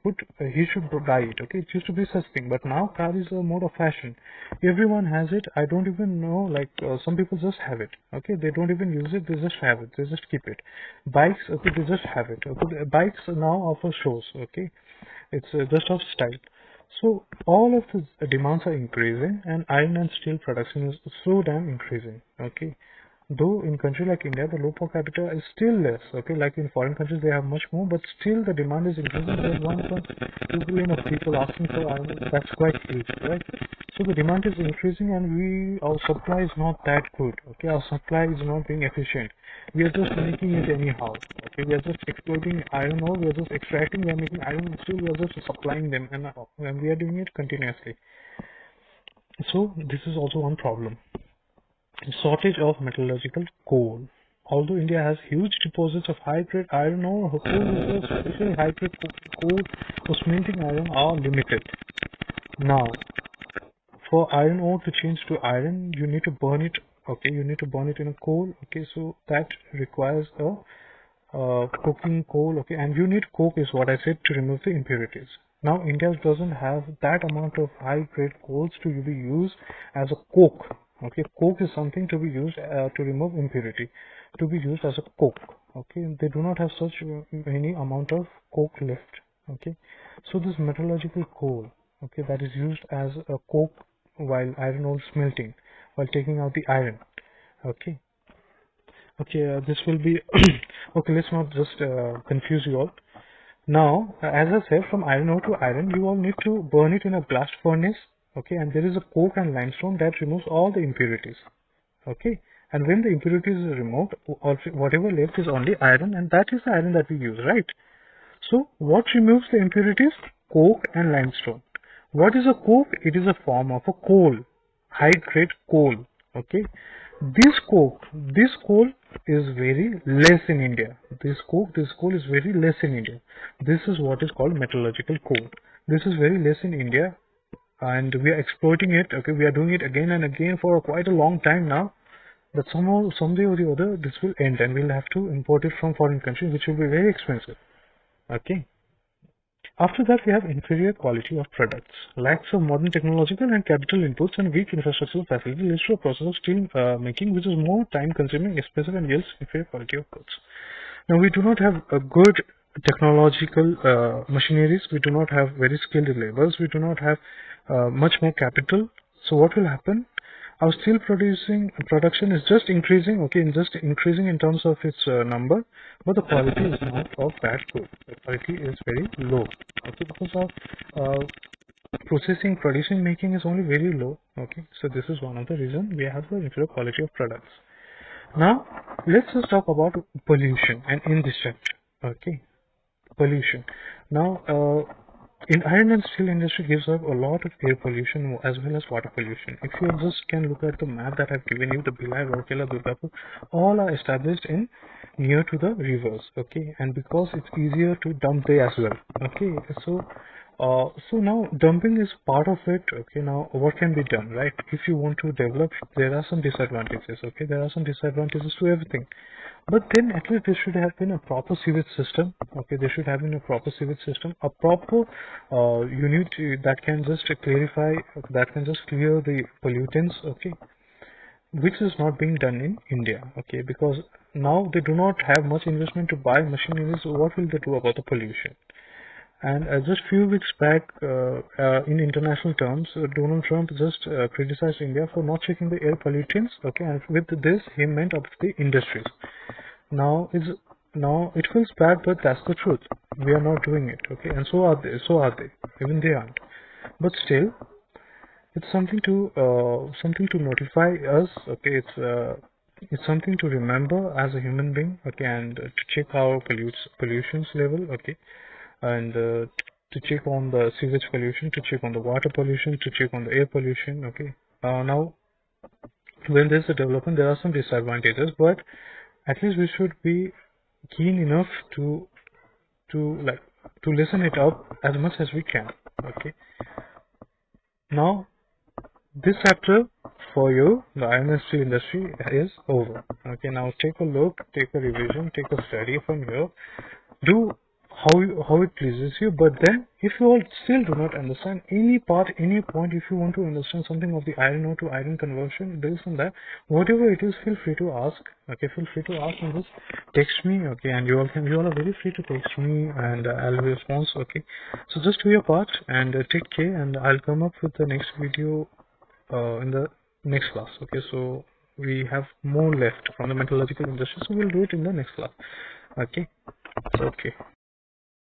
Speaker 2: should buy it. Okay, it used to be such thing. But now car is a mode of fashion. Everyone has it. I don't even know. Like some people just have it. Okay, they don't even use it. They just have it. They just keep it. Bikes. Okay, they just have it. Okay, bikes now offer shows. Okay, it's just of style. So all of the demands are increasing, and iron and steel production is so damn increasing. Okay, though in country like India, the low per capita is still less. Okay, like in foreign countries they have much more, but still the demand is increasing. There's 1.2 billion of people asking for iron. That's quite huge, right? So the demand is increasing, and our supply is not that good. Okay, our supply is not being efficient. We are just making it anyhow. Okay, we are just exploiting iron ore. We are just extracting. We are making iron and steel. We are just supplying them, and we are doing it continuously. So this is also one problem. Shortage of metallurgical coal. Although India has huge deposits of high-grade iron ore, coal reserves, especially high-grade coal for smelting iron, are limited. Now, for iron ore to change to iron, you need to burn it. Okay, you need to burn it in a coal. Okay, so that requires a cooking coal. Okay, and you need coke, is what I said, to remove the impurities. Now, India doesn't have that amount of high-grade coals to be used as a coke. Okay, coke is something to be used to remove impurity, to be used as a coke. Okay, they do not have such any amount of coke left. Okay, so this metallurgical coal, okay, that is used as a coke while iron ore smelting, while taking out the iron. Okay, this will be okay. Let's not just confuse you all. Now, as I said, from iron ore to iron, you all need to burn it in a blast furnace. Okay, and there is a coke and limestone that removes all the impurities. Okay, and when the impurities are removed, whatever left is only iron, and that is the iron that we use, right? So, what removes the impurities? Coke and limestone. What is a coke? It is a form of a coal, high-grade coal. Okay, this coal is very less in India. This coal is very less in India. This is what is called metallurgical coal. This is very less in India, and we are exploiting it. Okay, we are doing it again and again for quite a long time now. But somehow, someday or the other, this will end, and we'll have to import it from foreign countries, which will be very expensive. Okay. After that, we have inferior quality of products. Lacks of modern technological and capital inputs and weak infrastructural facility leads to a process of steel making which is more time consuming, expensive, and yields inferior quality of goods. Now, we do not have a good technological machineries. We do not have very skilled laborers. We do not have much more capital. So what will happen? Our steel production is just increasing, okay, just increasing in terms of its number, but the quality is not of that good. The quality is very low, okay, because our producing, making is only very low, okay. So this is one of the reasons we have the inferior quality of products. Now, let's just talk about pollution and in this chapter, okay, pollution. Now, in iron and steel industry gives up a lot of air pollution as well as water pollution. If you just can look at the map that I've given you, the Bhilai, Rourkela, Durgapur, all are established in near to the rivers, okay, and because it's easier to dump there as well, okay. So now dumping is part of it, okay. Now what can be done, right? If you want to develop, there are some disadvantages, okay. There are some disadvantages to everything. But then at least there should have been a proper sewage system. Okay, there should have been a proper sewage system, a proper unit that can just clarify, that can just clear the pollutants. Okay, which is not being done in India. Okay, because now they do not have much investment to buy machinery. So what will they do about the pollution? And just few weeks back, in international terms, Donald Trump just criticized India for not checking the air pollutants. Okay, and with this, he meant of the industries. Now it feels bad, but that's the truth. We are not doing it. Okay, and so are they. So are they. Even they aren't. But still, it's something to notify us. Okay, it's something to remember as a human being. Okay, and to check our pollutions level. Okay, and to check on the sewage pollution, to check on the water pollution, to check on the air pollution. Okay, now when there's a development, there are some disadvantages, but at least we should be keen enough to listen it up as much as we can. Okay, now this chapter for you, the iron and steel industry, is over. Okay, now take a look, take a revision, take a study from here. Do how it pleases you, but then if you all still do not understand any part, any point, if you want to understand something of the iron ore to iron conversion, this and that, whatever it is, feel free to ask. Okay, feel free to ask and just text me. Okay, and you all are very free to text me, and I'll respond. Okay, so just do your part and take care, and I'll come up with the next video in the next class. Okay, so we have more left from the metallurgical industry, so we'll do it in the next class. Okay, so okay.